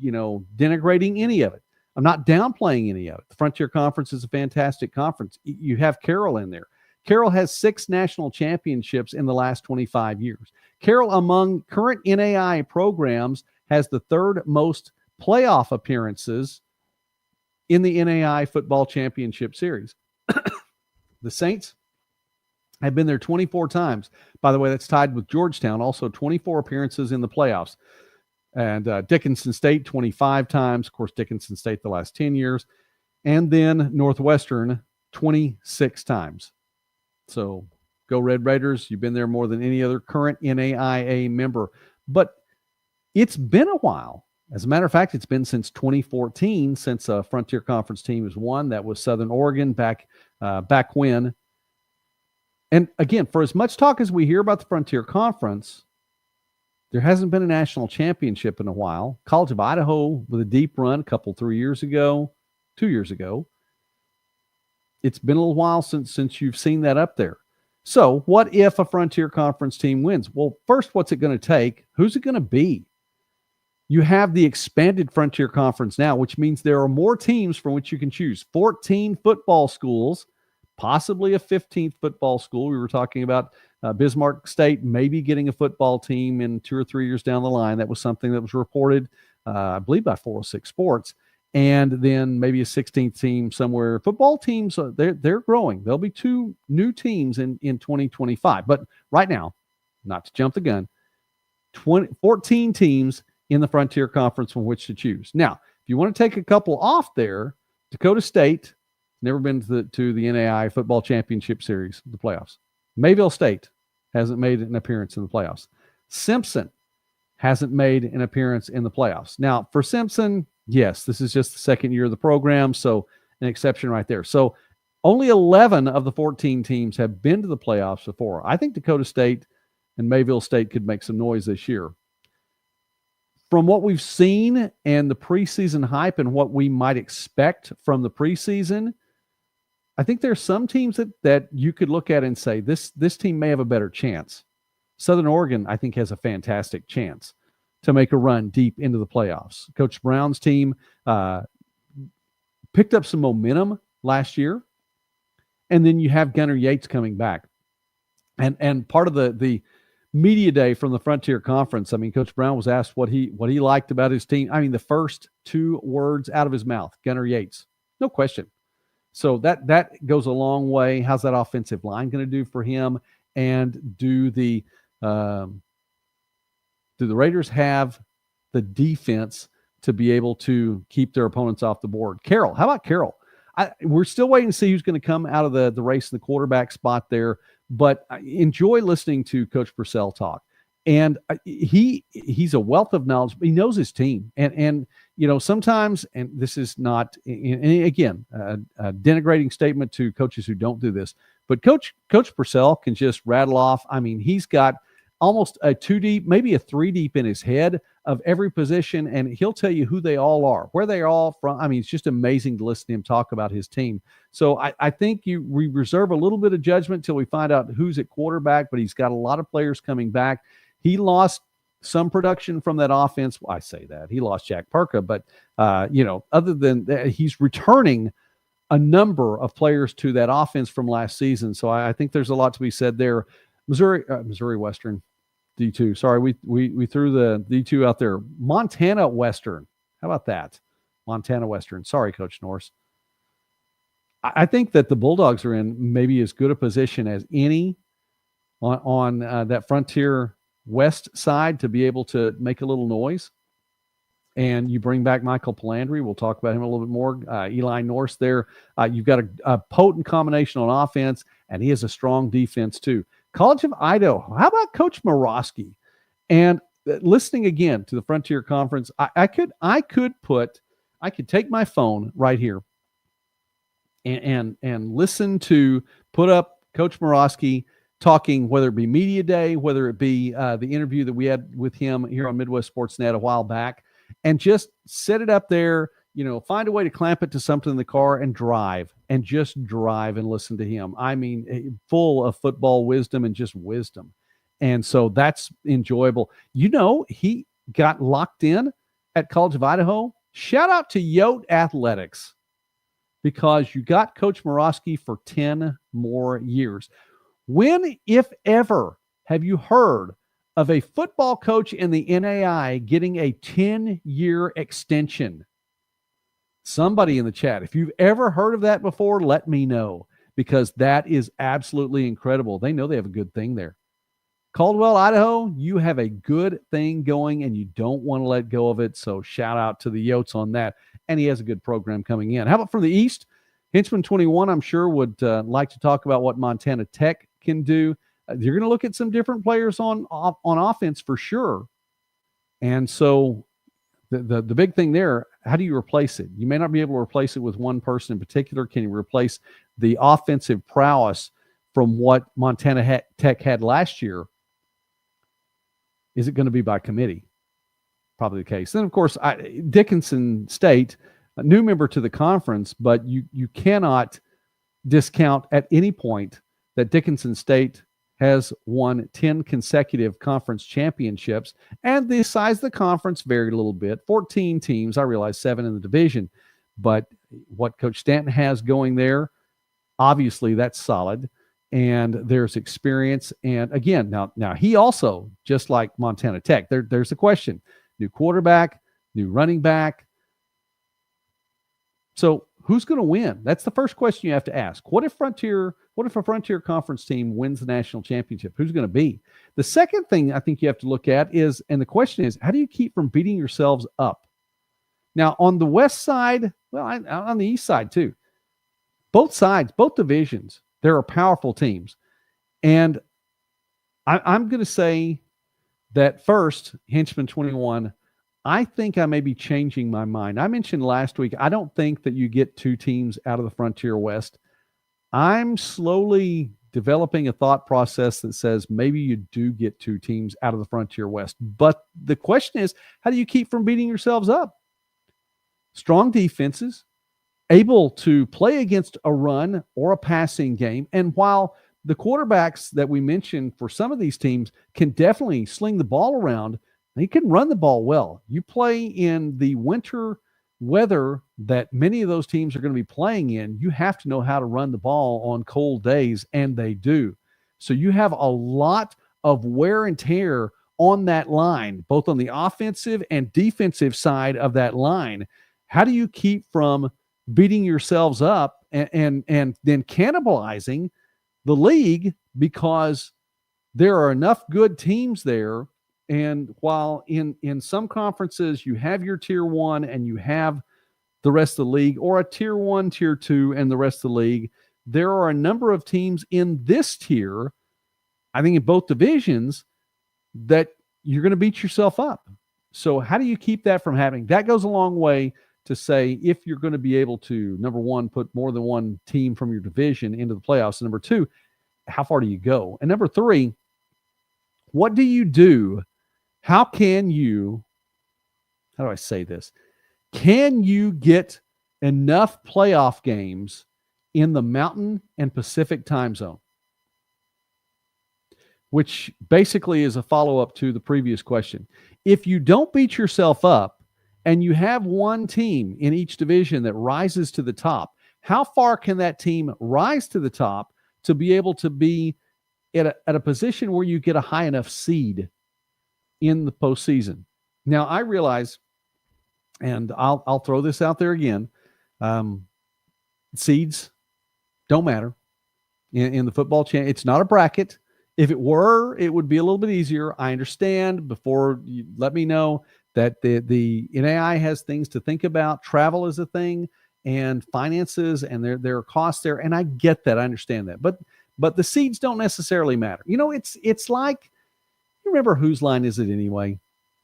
Speaker 1: denigrating any of it. I'm not downplaying any of it. The Frontier Conference is a fantastic conference. You have Carroll in there. Carroll has 6 national championships in the last 25 years. Carroll, among current NAIA programs, has the 3rd most playoff appearances in the NAIA football championship series. The Saints have been there 24 times. By the way, that's tied with Georgetown, also 24 appearances in the playoffs. And Dickinson State 25 times. Of course, Dickinson State the last 10 years. And then Northwestern 26 times. So go Red Raiders. You've been there more than any other current NAIA member. But it's been a while. As a matter of fact, it's been since 2014 since a Frontier Conference team has won. That was Southern Oregon back when. And again, for as much talk as we hear about the Frontier Conference, there hasn't been a national championship in a while. College of Idaho with a deep run 2 years ago. It's been a little while since you've seen that up there. So what if a Frontier Conference team wins? Well, first, what's it going to take? Who's it going to be? You have the expanded Frontier Conference now, which means there are more teams from which you can choose. 14 football schools, possibly a 15th football school. We were talking about Bismarck State maybe getting a football team in 2 or 3 years down the line. That was something that was reported, I believe, by 406 Sports. And then maybe a 16th team somewhere. Football teams, they're growing. There'll be 2 new teams in 2025. But right now, not to jump the gun, 14 teams in the Frontier Conference from which to choose. Now, if you want to take a couple off there, Dakota State, never been to the NAIA Football Championship Series, the playoffs. Mayville State hasn't made an appearance in the playoffs. Simpson hasn't made an appearance in the playoffs. Now, for Simpson, yes, this is just the second year of the program, so an exception right there. So only 11 of the 14 teams have been to the playoffs before. I think Dakota State and Mayville State could make some noise this year. From what we've seen and the preseason hype and what we might expect from the preseason, I think there's some teams that you could look at and say, this team may have a better chance. Southern Oregon, I think, has a fantastic chance to make a run deep into the playoffs. Coach Brown's team picked up some momentum last year, and then you have Gunnar Yates coming back. And part of the media day from the Frontier Conference, I mean, Coach Brown was asked what he liked about his team. I mean, the first two words out of his mouth, Gunnar Yates, no question. So that goes a long way. How's that offensive line going to do for him? And do the Raiders have the defense to be able to keep their opponents off the board? Carroll, how about Carroll? We're still waiting to see who's going to come out of the race in the quarterback spot there, but I enjoy listening to Coach Purcell talk. And he's a wealth of knowledge, but he knows his team. And you know, sometimes, and this is not, again, a denigrating statement to coaches who don't do this, but Coach Purcell can just rattle off. I mean, he's got almost a 2 deep, maybe a 3 deep in his head of every position, and he'll tell you who they all are, where they are all from. I mean, it's just amazing to listen to him talk about his team. So I think we reserve a little bit of judgment till we find out who's at quarterback, but he's got a lot of players coming back. He lost some production from that offense. Well, I say that. He lost Jack Perka, but, other than that, he's returning a number of players to that offense from last season. So I think there's a lot to be said there. Missouri Western D2. Sorry, we threw the D2 out there. Montana Western. How about that? Montana Western. Sorry, Coach Norris. I think that the Bulldogs are in maybe as good a position as any on that Frontier West side to be able to make a little noise. And you bring back Michael Palandri. We'll talk about him a little bit more. Eli Norse there. You've got a potent combination on offense, and he has a strong defense too. College of Idaho. How about Coach Morosky? And listening again to the Frontier Conference, I could take my phone right here and listen to put up Coach Morosky talking, whether it be Media Day, whether it be the interview that we had with him here on Midwest Sportsnet a while back, and just set it up there, find a way to clamp it to something in the car and just drive and listen to him. I mean, full of football wisdom and just wisdom. And so that's enjoyable. He got locked in at College of Idaho. Shout out to Yote Athletics, because you got Coach Morosky for 10 more years. When, if ever, have you heard of a football coach in the NAIA getting a 10-year extension? Somebody in the chat, if you've ever heard of that before, let me know, because that is absolutely incredible. They know they have a good thing there. Caldwell, Idaho, you have a good thing going, and you don't want to let go of it, so shout out to the Yotes on that. And he has a good program coming in. How about from the East? Henchman 21, I'm sure, would like to talk about what Montana Tech can do. You're going to look at some different players on offense for sure. And so the big thing there, how do you replace it? You may not be able to replace it with one person in particular. Can you replace the offensive prowess from what Montana Tech had last year? Is it going to be by committee? Probably the case. Then, of course, Dickinson State, a new member to the conference, but you cannot discount at any point that Dickinson State has won 10 consecutive conference championships, and the size of the conference varied a little bit. 14 teams, I realize 7 in the division, but what Coach Stanton has going there, obviously that's solid, and there's experience. And again, now he also, just like Montana Tech, there's a question: new quarterback, new running back. So who's going to win? That's the first question you have to ask. What if a Frontier Conference team wins the national championship? Who's going to be? The second thing I think you have to look at is, and the question is, how do you keep from beating yourselves up? Now, on the west side, well, on the east side too, both sides, both divisions, there are powerful teams. And I'm going to say that first, Henchman 21, I think I may be changing my mind. I mentioned last week, I don't think that you get two teams out of the Frontier West. I'm slowly developing a thought process that says maybe you do get two teams out of the Frontier West. But the question is, how do you keep from beating yourselves up? Strong defenses, able to play against a run or a passing game. And while the quarterbacks that we mentioned for some of these teams can definitely sling the ball around, they can run the ball well. You play in the winter weather that many of those teams are going to be playing in, you have to know how to run the ball on cold days, and they do. So you have a lot of wear and tear on that line, both on the offensive and defensive side of that line. How do you keep from beating yourselves up and then cannibalizing the league, because there are enough good teams there? And while in some conferences you have your tier one and you have the rest of the league, or a tier one, tier two, and the rest of the league, there are a number of teams in this tier, I think in both divisions, that you're going to beat yourself up. So how do you keep that from happening? That goes a long way to say if you're going to be able to, number one, put more than one team from your division into the playoffs. And number two, how far do you go? And number three, what do you do? How can you, how do I say this? Can you get enough playoff games in the Mountain and Pacific time zone? Which basically is a follow-up to the previous question. If you don't beat yourself up and you have one team in each division that rises to the top, how far can that team rise to the top to be able to be at a position where you get a high enough seed in the postseason? Now, I realize, and I'll throw this out there again, seeds don't matter in the football chain. It's not a bracket. If it were, it would be a little bit easier. I understand. Before you let me know that the NAIA has things to think about. Travel is a thing, and finances, and there are costs there. And I get that. I understand that. But the seeds don't necessarily matter. You know, it's like, you remember Whose Line Is It Anyway?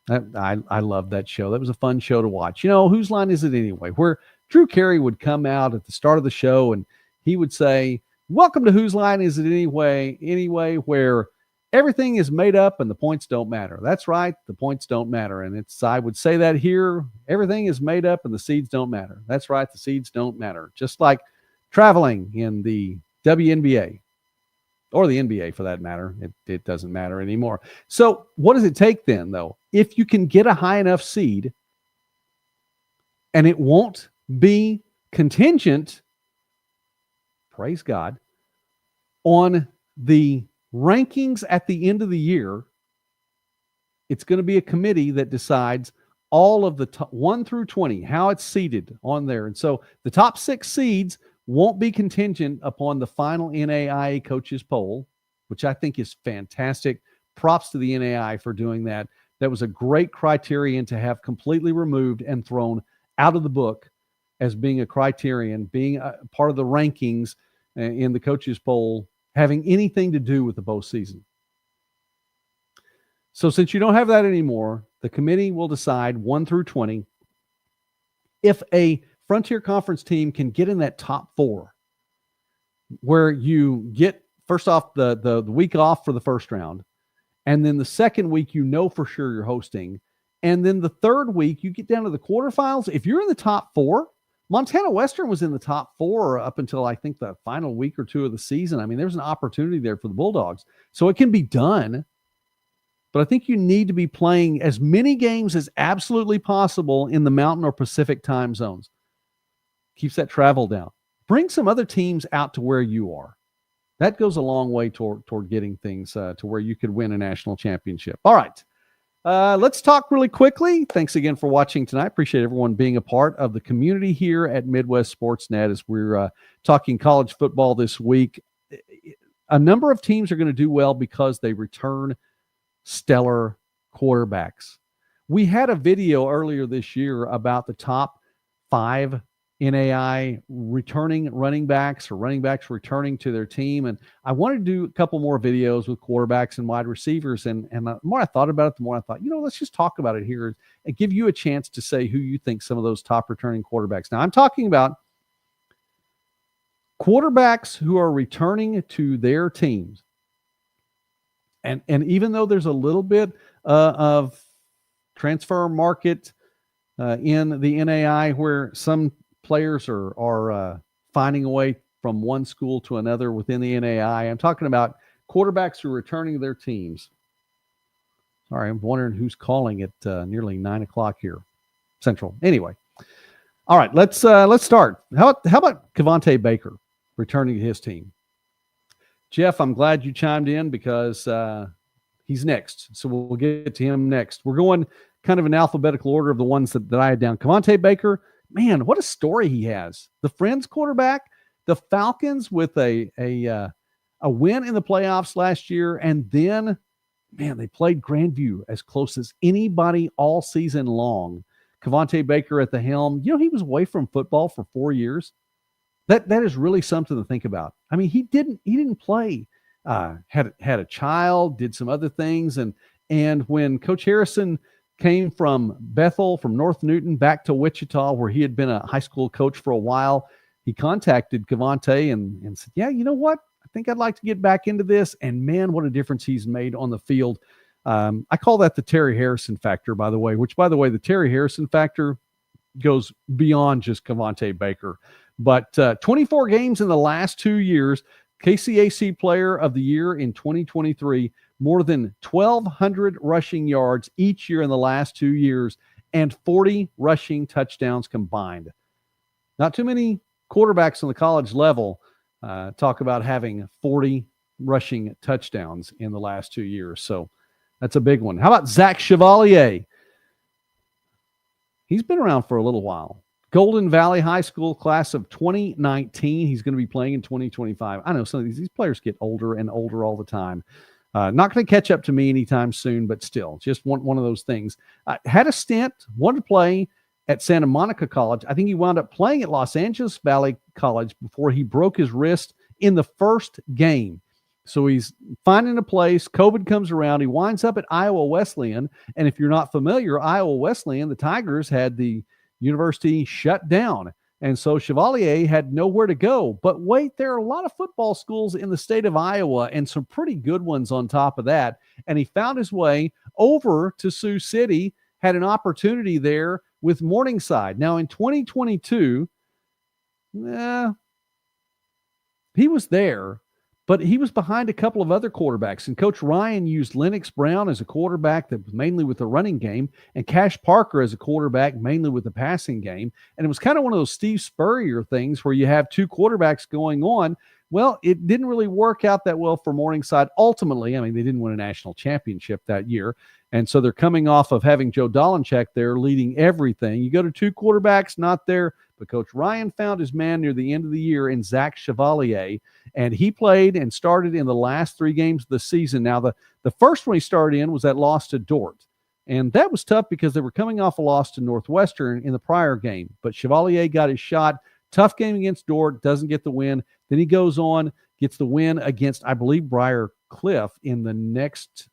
Speaker 1: I love that show. That was a fun show to watch. You know, Whose Line Is It Anyway? Where Drew Carey would come out at the start of the show and he would say, "Welcome to Whose Line Is It Anyway, where everything is made up and the points don't matter." That's right, the points don't matter. And I would say that here, everything is made up and the seeds don't matter. That's right, the seeds don't matter. Just like traveling in the WNBA, or the NBA for that matter. It doesn't matter anymore. So what does it take then, though? If you can get a high enough seed, and it won't be contingent, praise God, on the rankings at the end of the year. It's going to be a committee that decides all of the 1 through 20, how it's seeded on there. And so the top 6 seeds won't be contingent upon the final NAIA coaches poll, which I think is fantastic. Props to the NAIA for doing that. That was a great criterion to have completely removed and thrown out of the book as being a criterion, being a part of the rankings in the coaches poll, having anything to do with the postseason. So since you don't have that anymore, the committee will decide 1 through 20. If a Frontier Conference team can get in that top 4, where you get, first off, the week off for the first round, and then the second week you know for sure you're hosting, and then the third week you get down to the quarterfinals. If you're in the top 4, Montana Western was in the top 4 up until I think the final week or two of the season. I mean, there's an opportunity there for the Bulldogs. So it can be done. But I think you need to be playing as many games as absolutely possible in the Mountain or Pacific time zones. Keeps that travel down. Bring some other teams out to where you are. That goes a long way toward getting things to where you could win a national championship. All right. Let's talk really quickly. Thanks again for watching tonight. Appreciate everyone being a part of the community here at Midwest Sportsnet as we're talking college football this week. A number of teams are going to do well because they return stellar quarterbacks. We had a video earlier this year about the top 5 NAIA returning running backs or running backs returning to their team. And I wanted to do a couple more videos with quarterbacks and wide receivers. And the more I thought about it, the more I thought, let's just talk about it here and give you a chance to say who you think some of those top returning quarterbacks. Now, I'm talking about quarterbacks who are returning to their teams. And even though there's a little bit of transfer market in the NAIA where some players are finding a way from one school to another within the NAIA, I'm talking about quarterbacks who are returning to their teams. Sorry, I'm wondering who's calling at nearly 9 o'clock here, Central. Anyway, all right, let's start. How about Kavonte Baker returning to his team? Jeff, I'm glad you chimed in because he's next. So we'll get to him next. We're going kind of in alphabetical order of the ones that I had down. Kavonte Baker, man, what a story he has. The Friends quarterback, the Falcons with a win in the playoffs last year, and then, man, they played Grandview as close as anybody all season long. Kavonte Baker at the helm. He was away from football for 4 years. That is really something to think about. I mean, he didn't play. Had a child, did some other things, and when Coach Harrison came from Bethel, from North Newton, back to Wichita, where he had been a high school coach for a while, he contacted Kavonte and said, "Yeah, you know what? I think I'd like to get back into this." And man, what a difference he's made on the field. I call that the Terry Harrison factor, by the way. The Terry Harrison factor goes beyond just Kavonte Baker. But 24 games in the last 2 years, KCAC Player of the Year in 2023, more than 1,200 rushing yards each year in the last 2 years, and 40 rushing touchdowns combined. Not too many quarterbacks on the college level talk about having 40 rushing touchdowns in the last 2 years. So that's a big one. How about Zach Chevalier? He's been around for a little while. Golden Valley High School class of 2019. He's going to be playing in 2025. I know some of these players get older and older all the time. Not going to catch up to me anytime soon, but still, just one of those things. Had a stint, wanted to play at Santa Monica College. I think he wound up playing at Los Angeles Valley College before he broke his wrist in the first game. So he's finding a place. COVID comes around. He winds up at Iowa Wesleyan. And if you're not familiar, Iowa Wesleyan, the Tigers had the university shut down. And so Chevalier had nowhere to go. But wait, there are a lot of football schools in the state of Iowa and some pretty good ones on top of that. And he found his way over to Sioux City, had an opportunity there with Morningside. Now in 2022, he was there, but he was behind a couple of other quarterbacks. And Coach Ryan used Lennox Brown as a quarterback that was mainly with the running game, and Cash Parker as a quarterback mainly with the passing game. And it was kind of one of those Steve Spurrier things where you have two quarterbacks going on. Well, it didn't really work out that well for Morningside. Ultimately, I mean, they didn't win a national championship that year. And so they're coming off of having Joe Dolenchek there leading everything. You go to two quarterbacks, not there. But Coach Ryan found his man near the end of the year in Zach Chevalier, and he played and started in the last 3 games of the season. Now, the first one he started in was that loss to Dort, and that was tough because they were coming off a loss to Northwestern in the prior game. But Chevalier got his shot. Tough game against Dort, doesn't get the win. Then he goes on, gets the win against, I believe, Briar Cliff in the next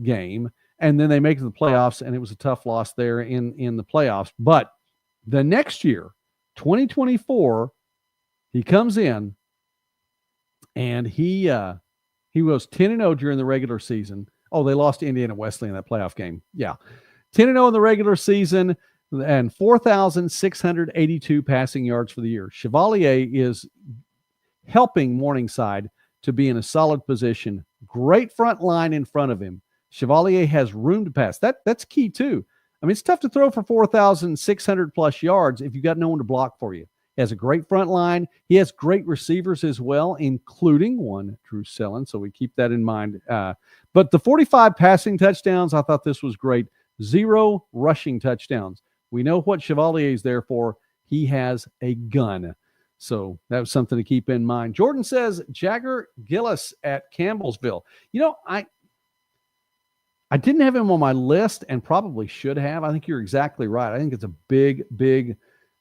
Speaker 1: game, and then they make it to the playoffs, and it was a tough loss there in the playoffs. But the next year, 2024, he comes in and he was 10-0 during the regular season. Oh, they lost to Indiana Wesleyan in that playoff game. Yeah. 10-0 in the regular season and 4,682 passing yards for the year. Chevalier is helping Morningside to be in a solid position. Great front line in front of him. Chevalier has room to pass. That's key too. I mean, it's tough to throw for 4,600 plus yards if you've got no one to block for you. He has a great front line. He has great receivers as well, including one, Drew Sellen. So we keep that in mind. But the 45 passing touchdowns, I thought this was great. 0 rushing touchdowns. We know what Chevalier is there for. He has a gun. So that was something to keep in mind. Jordan says Jagger Gillis at Campbellsville. I didn't have him on my list and probably should have. I think you're exactly right. I think it's a big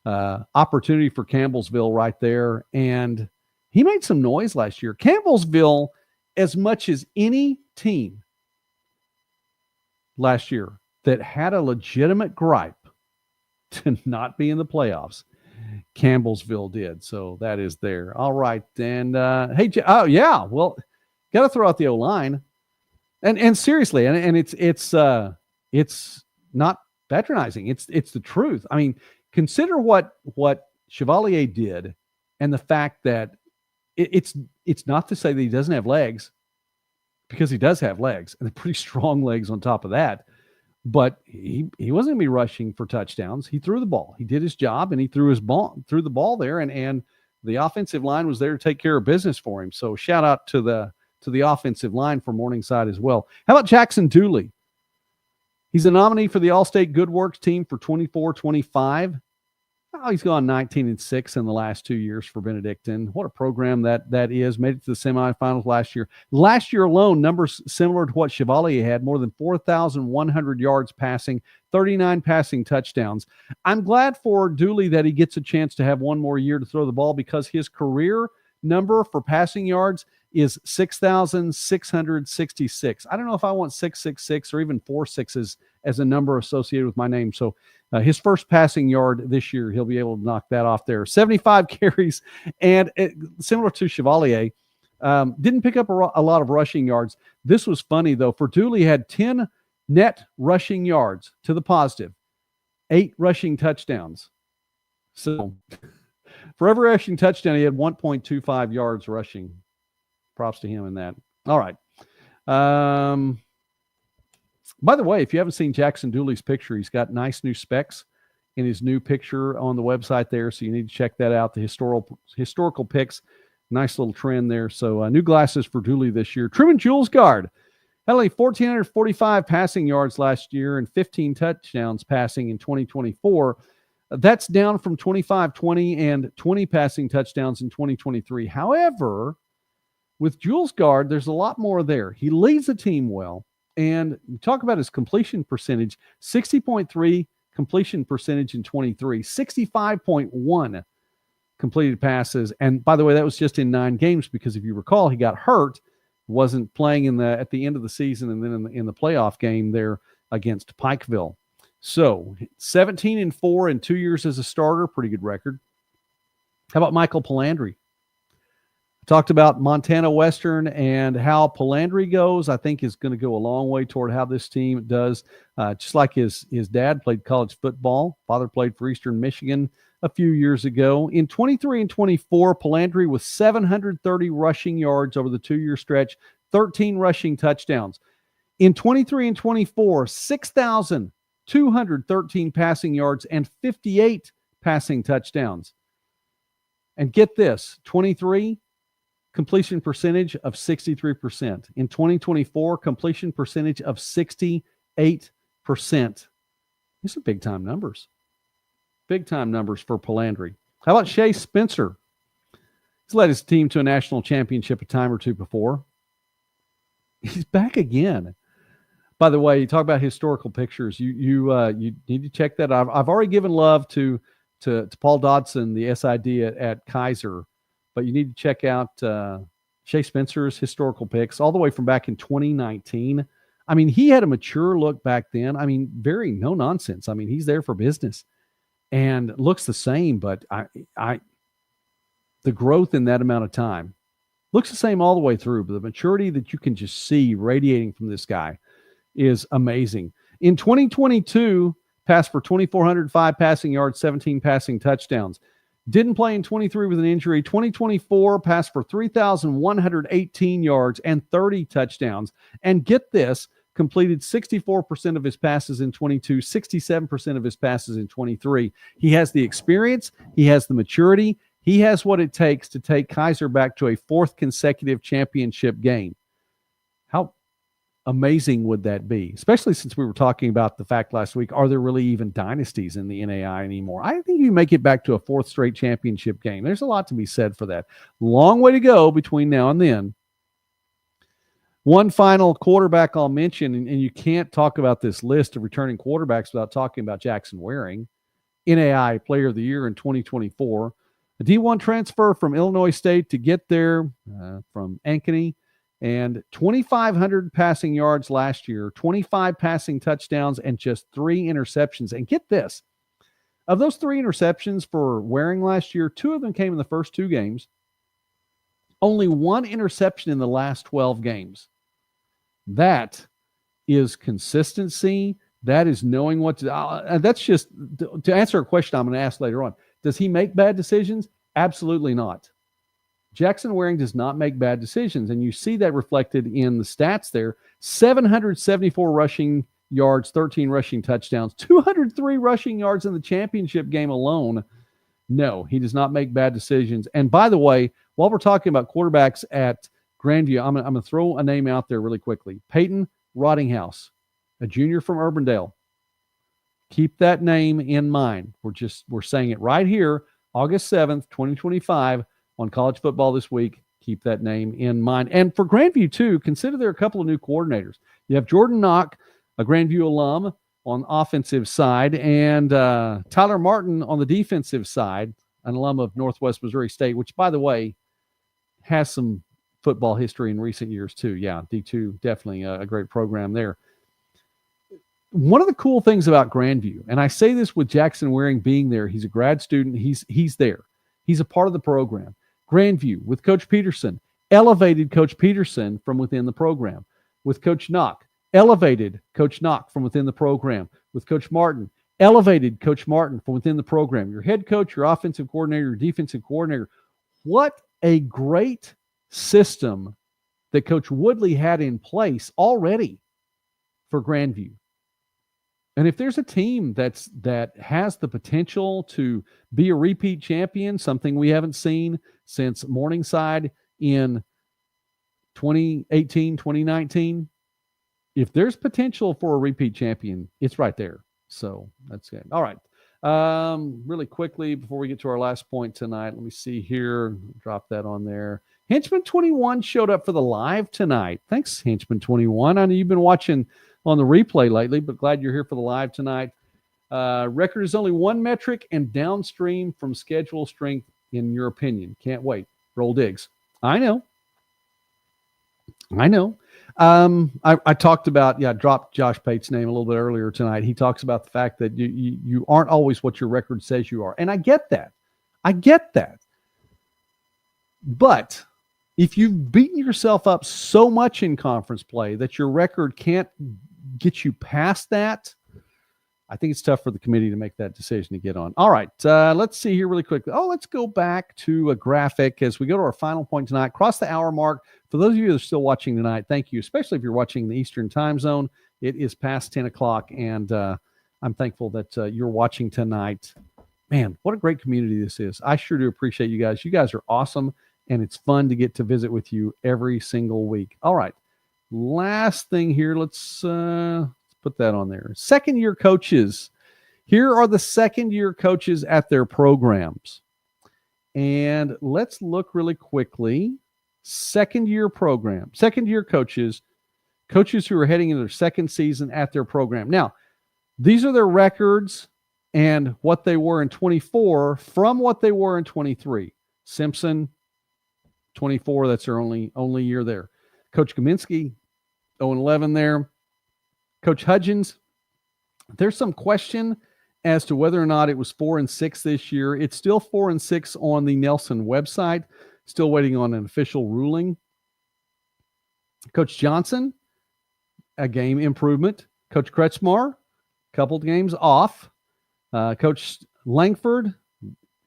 Speaker 1: opportunity for Campbellsville right there. And he made some noise last year. Campbellsville, as much as any team last year that had a legitimate gripe to not be in the playoffs, Campbellsville did. So that is there. All right. And hey, oh yeah, well, got to throw out the O-line. And seriously, and it's not patronizing. It's the truth. I mean, consider what Chevalier did, and the fact that it's not to say that he doesn't have legs, because he does have legs, and pretty strong legs on top of that. But he wasn't going to be rushing for touchdowns. He threw the ball. He did his job, and he threw the ball there, and the offensive line was there to take care of business for him. So shout out to the offensive line for Morningside as well. How about Jackson Dooley? He's a nominee for the All-State Good Works team for 24-25. Oh, he's gone 19-6 in the last 2 years for Benedictine. What a program that is. Made it to the semifinals last year. Last year alone, numbers similar to what Chevalier had, more than 4,100 yards passing, 39 passing touchdowns. I'm glad for Dooley that he gets a chance to have one more year to throw the ball, because his career number for passing yards is 6,666. I don't know if I want 666 or even 4 sixes as a number associated with my name. So his first passing yard this year, he'll be able to knock that off there. 75 carries, and similar to Chevalier, didn't pick up a lot of rushing yards. This was funny, though. For Dooley, had 10 net rushing yards to the positive, 8 rushing touchdowns. So for every rushing touchdown, he had 1.25 yards rushing. Props to him in that. All right. By the way, if you haven't seen Jackson Dooley's picture, he's got nice new specs in his new picture on the website there, so you need to check that out. The historical pics, nice little trend there. So new glasses for Dooley this year. Truman Julesgaard had only 1,445 passing yards last year and 15 touchdowns passing in 2024. That's down from 25-20 and 20 passing touchdowns in 2023. However, with Julesgaard, there's a lot more there. He leads the team well. And you talk about his completion percentage, 60.3 completion percentage in 23, 65.1 completed passes. And by the way, that was just in 9 games, because if you recall, he got hurt, wasn't playing at the end of the season, and then in the playoff game there against Pikeville. So 17-4 in 2 years as a starter, pretty good record. How about Michael Palandri? Talked about Montana Western and how Palandri goes, I think is going to go a long way toward how this team does. Just like his dad played college football. Father played for Eastern Michigan a few years ago. In 23 and 24, Palandri with 730 rushing yards over the 2-year stretch, 13 rushing touchdowns. In 23 and 24, 6,213 passing yards and 58 passing touchdowns. And get this, 23, completion percentage of 63%. In 2024, completion percentage of 68%. These are big-time numbers. Big-time numbers for Palandri. How about Shea Spencer? He's led his team to a national championship a time or two before. He's back again. By the way, you talk about historical pictures. You need to check that. I've already given love to Paul Dodson, the SID at Kaiser. But you need to check out Shea Spencer's historical picks all the way from back in 2019. I mean, he had a mature look back then. I mean, very no nonsense. I mean, he's there for business and looks the same, but the growth in that amount of time looks the same all the way through. But the maturity that you can just see radiating from this guy is amazing. In 2022, passed for 2,405 passing yards, 17 passing touchdowns. Didn't play in 23 with an injury. 2024 passed for 3,118 yards and 30 touchdowns. And get this, completed 64% of his passes in 22, 67% of his passes in 23. He has the experience. He has the maturity. He has what it takes to take Kaiser back to a 4th consecutive championship game. How amazing would that be? Especially since we were talking about the fact last week, are there really even dynasties in the NAIA anymore? I think you make it back to a 4th straight championship game. There's a lot to be said for that. Long way to go between now and then. One final quarterback I'll mention, and you can't talk about this list of returning quarterbacks without talking about Jackson Waring. NAIA Player of the Year in 2024. A D1 transfer from Illinois State to get there from Ankeny, and 2,500 passing yards last year, 25 passing touchdowns, and just 3 interceptions. And get this, of those 3 interceptions for Waring last year, 2 of them came in the first 2 games. Only 1 interception in the last 12 games. That is consistency. That is knowing what to, that's just to answer a question I'm going to ask later on. Does he make bad decisions? Absolutely not. Jackson Waring does not make bad decisions, and you see that reflected in the stats there. 774 rushing yards, 13 rushing touchdowns, 203 rushing yards in the championship game alone. No, he does not make bad decisions. And by the way, while we're talking about quarterbacks at Grandview, I'm going to throw a name out there really quickly. Peyton Rottinghouse, a junior from Urbandale. Keep that name in mind. We're saying it right here, August 7th, 2025, on College Football This Week. Keep that name in mind. And for Grandview, too, consider there are a couple of new coordinators. You have Jordan Knock, a Grandview alum, on the offensive side, and Tyler Martin on the defensive side, an alum of Northwest Missouri State, which, by the way, has some football history in recent years, too. Yeah, D2, definitely a great program there. One of the cool things about Grandview, and I say this with Jackson Waring being there, he's a grad student, he's there. He's a part of the program. Grandview, with Coach Peterson, elevated Coach Peterson from within the program. With Coach Knock, elevated Coach Knock from within the program. With Coach Martin, elevated Coach Martin from within the program. Your head coach, your offensive coordinator, your defensive coordinator. What a great system that Coach Woodley had in place already for Grandview. And if there's a team that has the potential to be a repeat champion, something we haven't seen since Morningside in 2018, 2019, if there's potential for a repeat champion, it's right there. So that's good. All right. Really quickly, before we get to our last point tonight, let me see here. Drop that on there. Henchman 21 showed up for the live tonight. Thanks, Henchman 21. I know you've been watching on the replay lately, but glad you're here for the live tonight. Record is only one metric and downstream from schedule strength, in your opinion. Can't wait. Roll Diggs. I know. I talked about, dropped Josh Pate's name a little bit earlier tonight. He talks about the fact that you aren't always what your record says you are. And I get that. But if you've beaten yourself up so much in conference play that your record can't get you past that, I think it's tough for the committee to make that decision to get on. All right, let's see here really quickly. Let's go back to a graphic as we go to our final point tonight. Cross the hour mark. For those of you that are still watching tonight, thank you, especially if you're watching the Eastern time zone. It is past 10 o'clock, and I'm thankful that you're watching tonight. Man, what a great community this is. I sure do appreciate you guys. You guys are awesome, and it's fun to get to visit with you every single week. All right, last thing here. Let's put that on there. Second-year coaches. Here are the second-year coaches at their programs. And let's look really quickly. Second-year program. Second-year coaches who are heading into their second season at their program. Now, these are their records and what they were in 24 from what they were in 23. Simpson, 24, that's their only year there. Coach Kaminsky, 0-11 there. Coach Hudgens, there's some question as to whether or not it was 4-6 this year. It's still 4-6 on the Nelson website. Still waiting on an official ruling. Coach Johnson, a game improvement. Coach Kretschmar, a couple of games off. Coach Langford,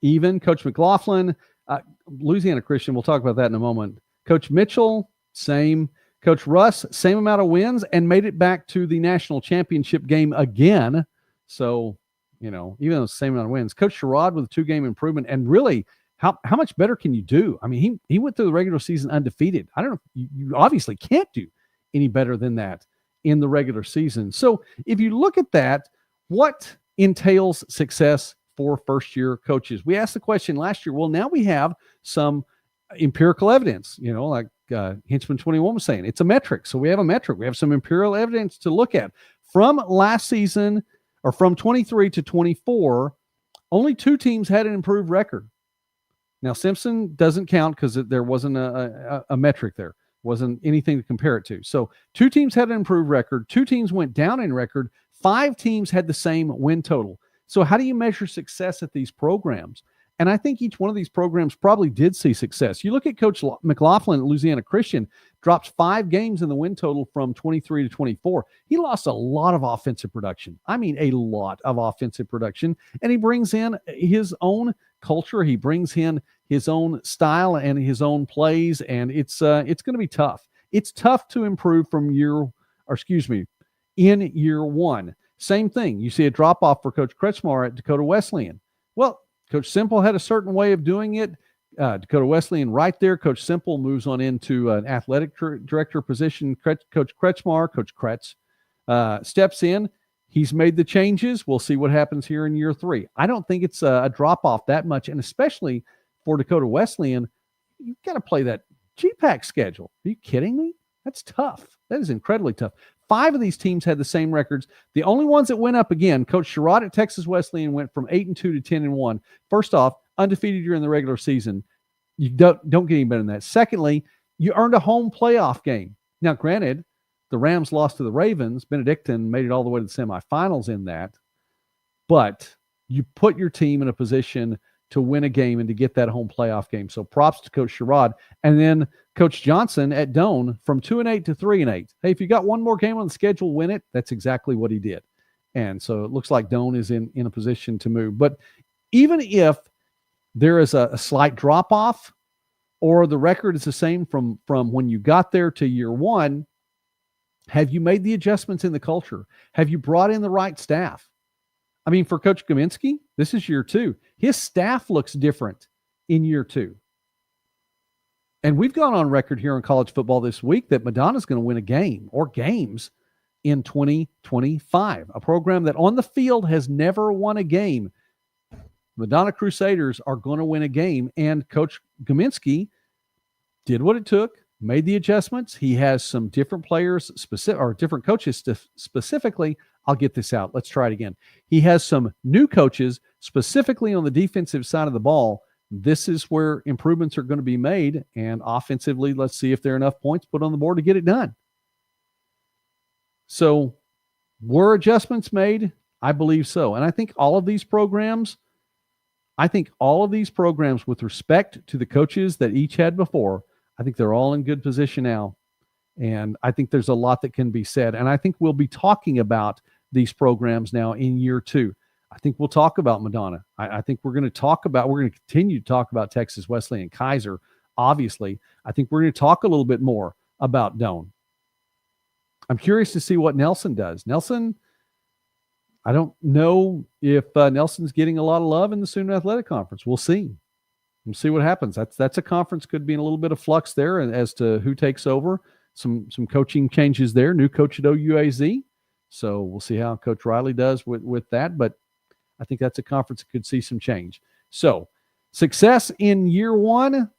Speaker 1: even. Coach McLaughlin, Louisiana Christian, we'll talk about that in a moment. Coach Mitchell, same. Coach Russ, same amount of wins and made it back to the national championship game again. So, even though it's the same amount of wins. Coach Sherrod with a 2-game improvement. And really, how much better can you do? I mean, he went through the regular season undefeated. I don't know. You obviously can't do any better than that in the regular season. So if you look at that, what entails success for first-year coaches? We asked the question last year. Well, now we have some empirical evidence, like Henchman 21 was saying. It's a metric. So we have a metric. We have some empirical evidence to look at. From last season, or from 23 to 24, Only 2 teams had an improved record. Now, Simpson doesn't count because there wasn't a metric there. Wasn't anything to compare it to. So 2 teams had an improved record. 2 teams went down in record. 5 teams had the same win total. So how do you measure success at these programs? And I think each one of these programs probably did see success. You look at Coach McLaughlin at Louisiana Christian, dropped 5 games in the win total from 23 to 24. He lost a lot of offensive production. I mean, a lot of offensive production. And he brings in his own culture. He brings in his own style and his own plays, and it's going to be tough. It's tough to improve in year one. Same thing. You see a drop-off for Coach Kretschmar at Dakota Wesleyan. Well, Coach Simple had a certain way of doing it. Dakota Wesleyan right there. Coach Simple moves on into an athletic director position. Coach Kretschmar, Coach Kretz, steps in. He's made the changes. We'll see what happens here in year 3. I don't think it's a drop-off that much, and especially for Dakota Wesleyan, you've got to play that GPAC schedule. Are you kidding me? That's tough. That is incredibly tough. 5 of these teams had the same records. The only ones that went up again, Coach Sherrod at Texas Wesleyan went from 8-2 to 10-1. First off, undefeated during the regular season. You don't get any better than that. Secondly, you earned a home playoff game. Now, granted, the Rams lost to the Ravens. Benedictine made it all the way to the semifinals in that. But you put your team in a position to win a game and to get that home playoff game. So props to Coach Sherrod. And then Coach Johnson at Doane from 2-8 to 3-8. Hey, if you got one more game on the schedule, win it. That's exactly what he did. And so it looks like Doane is in a position to move. But even if there is a slight drop-off or the record is the same from when you got there to year 1, have you made the adjustments in the culture? Have you brought in the right staff? I mean, for Coach Gominski, this is year 2. His staff looks different in year 2. And we've gone on record here in college football this week that Madonna's going to win a game or games in 2025, a program that on the field has never won a game. Madonna Crusaders are going to win a game, and Coach Gominski did what it took, made the adjustments. He has some different players, different coaches specifically. I'll get this out. Let's try it again. He has some new coaches specifically on the defensive side of the ball. This is where improvements are going to be made. And offensively, let's see if there are enough points put on the board to get it done. So were adjustments made? I believe so. And I think all of these programs with respect to the coaches that each had before, I think they're all in good position now. And I think there's a lot that can be said. And I think we'll be talking about these programs now in year 2. I think we'll talk about Madonna. I think we're going to continue to talk about Texas Wesleyan and Kaiser. Obviously, I think we're going to talk a little bit more about Doane. I'm curious to see what Nelson does. Nelson, I don't know if Nelson's getting a lot of love in the Student Athletic Conference. We'll see. We'll see what happens. That's a conference, could be in a little bit of flux there as to who takes over. Some coaching changes there. New coach at OUAZ. So we'll see how Coach Riley does with that. But I think that's a conference that could see some change. So success in year 1,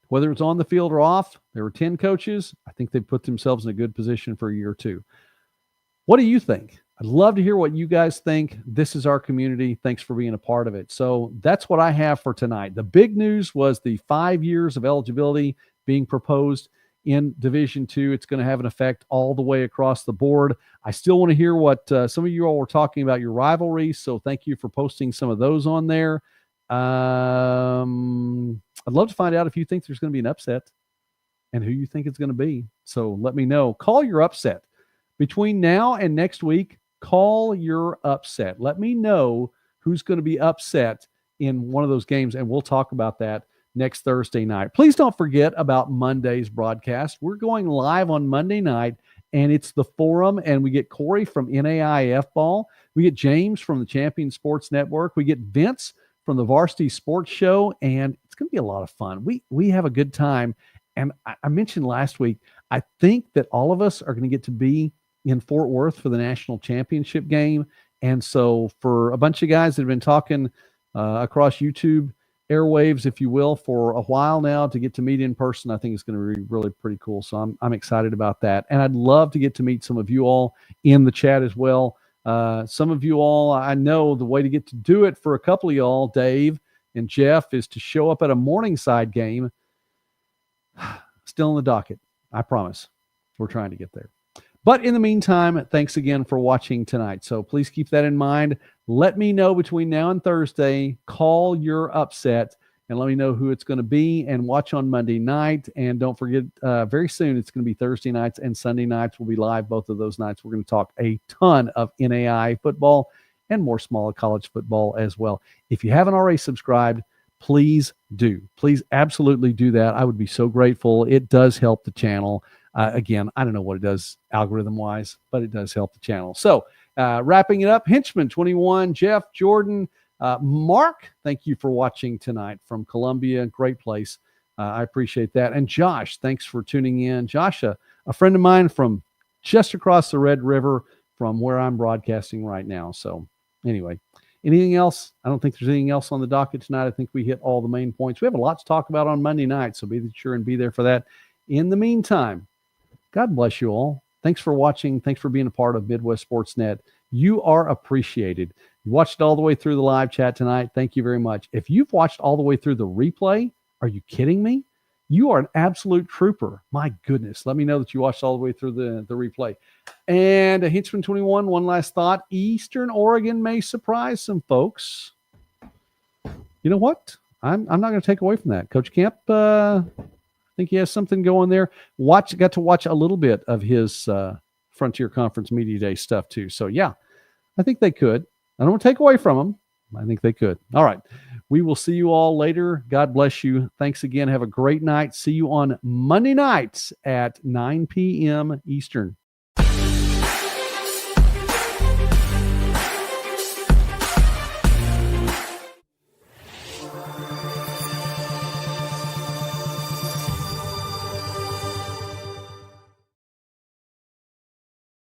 Speaker 1: whether it's on the field or off, there were 10 coaches. I think they put themselves in a good position for year 2. What do you think? I'd love to hear what you guys think. This is our community. Thanks for being a part of it. So that's what I have for tonight. The big news was the 5 years of eligibility being proposed in Division II. It's going to have an effect all the way across the board. I still want to hear what some of you all were talking about your rivalries. So thank you for posting some of those on there. I'd love to find out if you think there's going to be an upset and who you think it's going to be. So let me know. Call your upset. Between now and next week, call your upset. Let me know who's going to be upset in one of those games, and we'll talk about that next Thursday night. Please don't forget about Monday's broadcast. We're going live on Monday night, and it's the Forum, and we get Corey from NAIF Ball. We get James from the Champion Sports Network. We get Vince from the Varsity Sports Show, and it's going to be a lot of fun. We have a good time, and I mentioned last week, I think that all of us are going to get to be in Fort Worth for the national championship game. And so for a bunch of guys that have been talking across YouTube airwaves, if you will, for a while now, to get to meet in person, I think it's going to be really pretty cool. So I'm excited about that. And I'd love to get to meet some of you all in the chat as well. Some of you all, I know the way to get to do it for a couple of y'all, Dave and Jeff, is to show up at a Morningside game. Still in the docket. I promise. We're trying to get there. But in the meantime, thanks again for watching tonight. So please keep that in mind. Let me know between now and Thursday. Call your upset and let me know who it's going to be, and watch on Monday night. And don't forget, very soon it's going to be Thursday nights and Sunday nights. We'll be live both of those nights. We're going to talk a ton of NAIA football and more smaller college football as well. If you haven't already subscribed, please do. Please absolutely do that. I would be so grateful. It does help the channel. Again, I don't know what it does algorithm-wise, but it does help the channel. So wrapping it up, Henchman 21, Jeff, Jordan, Mark, thank you for watching tonight from Columbia. Great place. I appreciate that. And Josh, thanks for tuning in. Josh, a friend of mine from just across the Red River from where I'm broadcasting right now. So anyway, anything else? I don't think there's anything else on the docket tonight. I think we hit all the main points. We have a lot to talk about on Monday night, so be sure and be there for that. In the meantime, God bless you all. Thanks for watching. Thanks for being a part of Midwest Sportsnet. You are appreciated. You watched it all the way through the live chat tonight. Thank you very much. If you've watched all the way through the replay, are you kidding me? You are an absolute trooper. My goodness. Let me know that you watched all the way through the replay. And a Henchman 21, one last thought. Eastern Oregon may surprise some folks. You know what? I'm not going to take away from that. Coach Camp, I think he has something going there. Got to watch a little bit of his Frontier Conference Media Day stuff too. So yeah, I think they could. I don't want to take away from them. I think they could. All right. We will see you all later. God bless you. Thanks again. Have a great night. See you on Monday nights at 9 p.m. Eastern.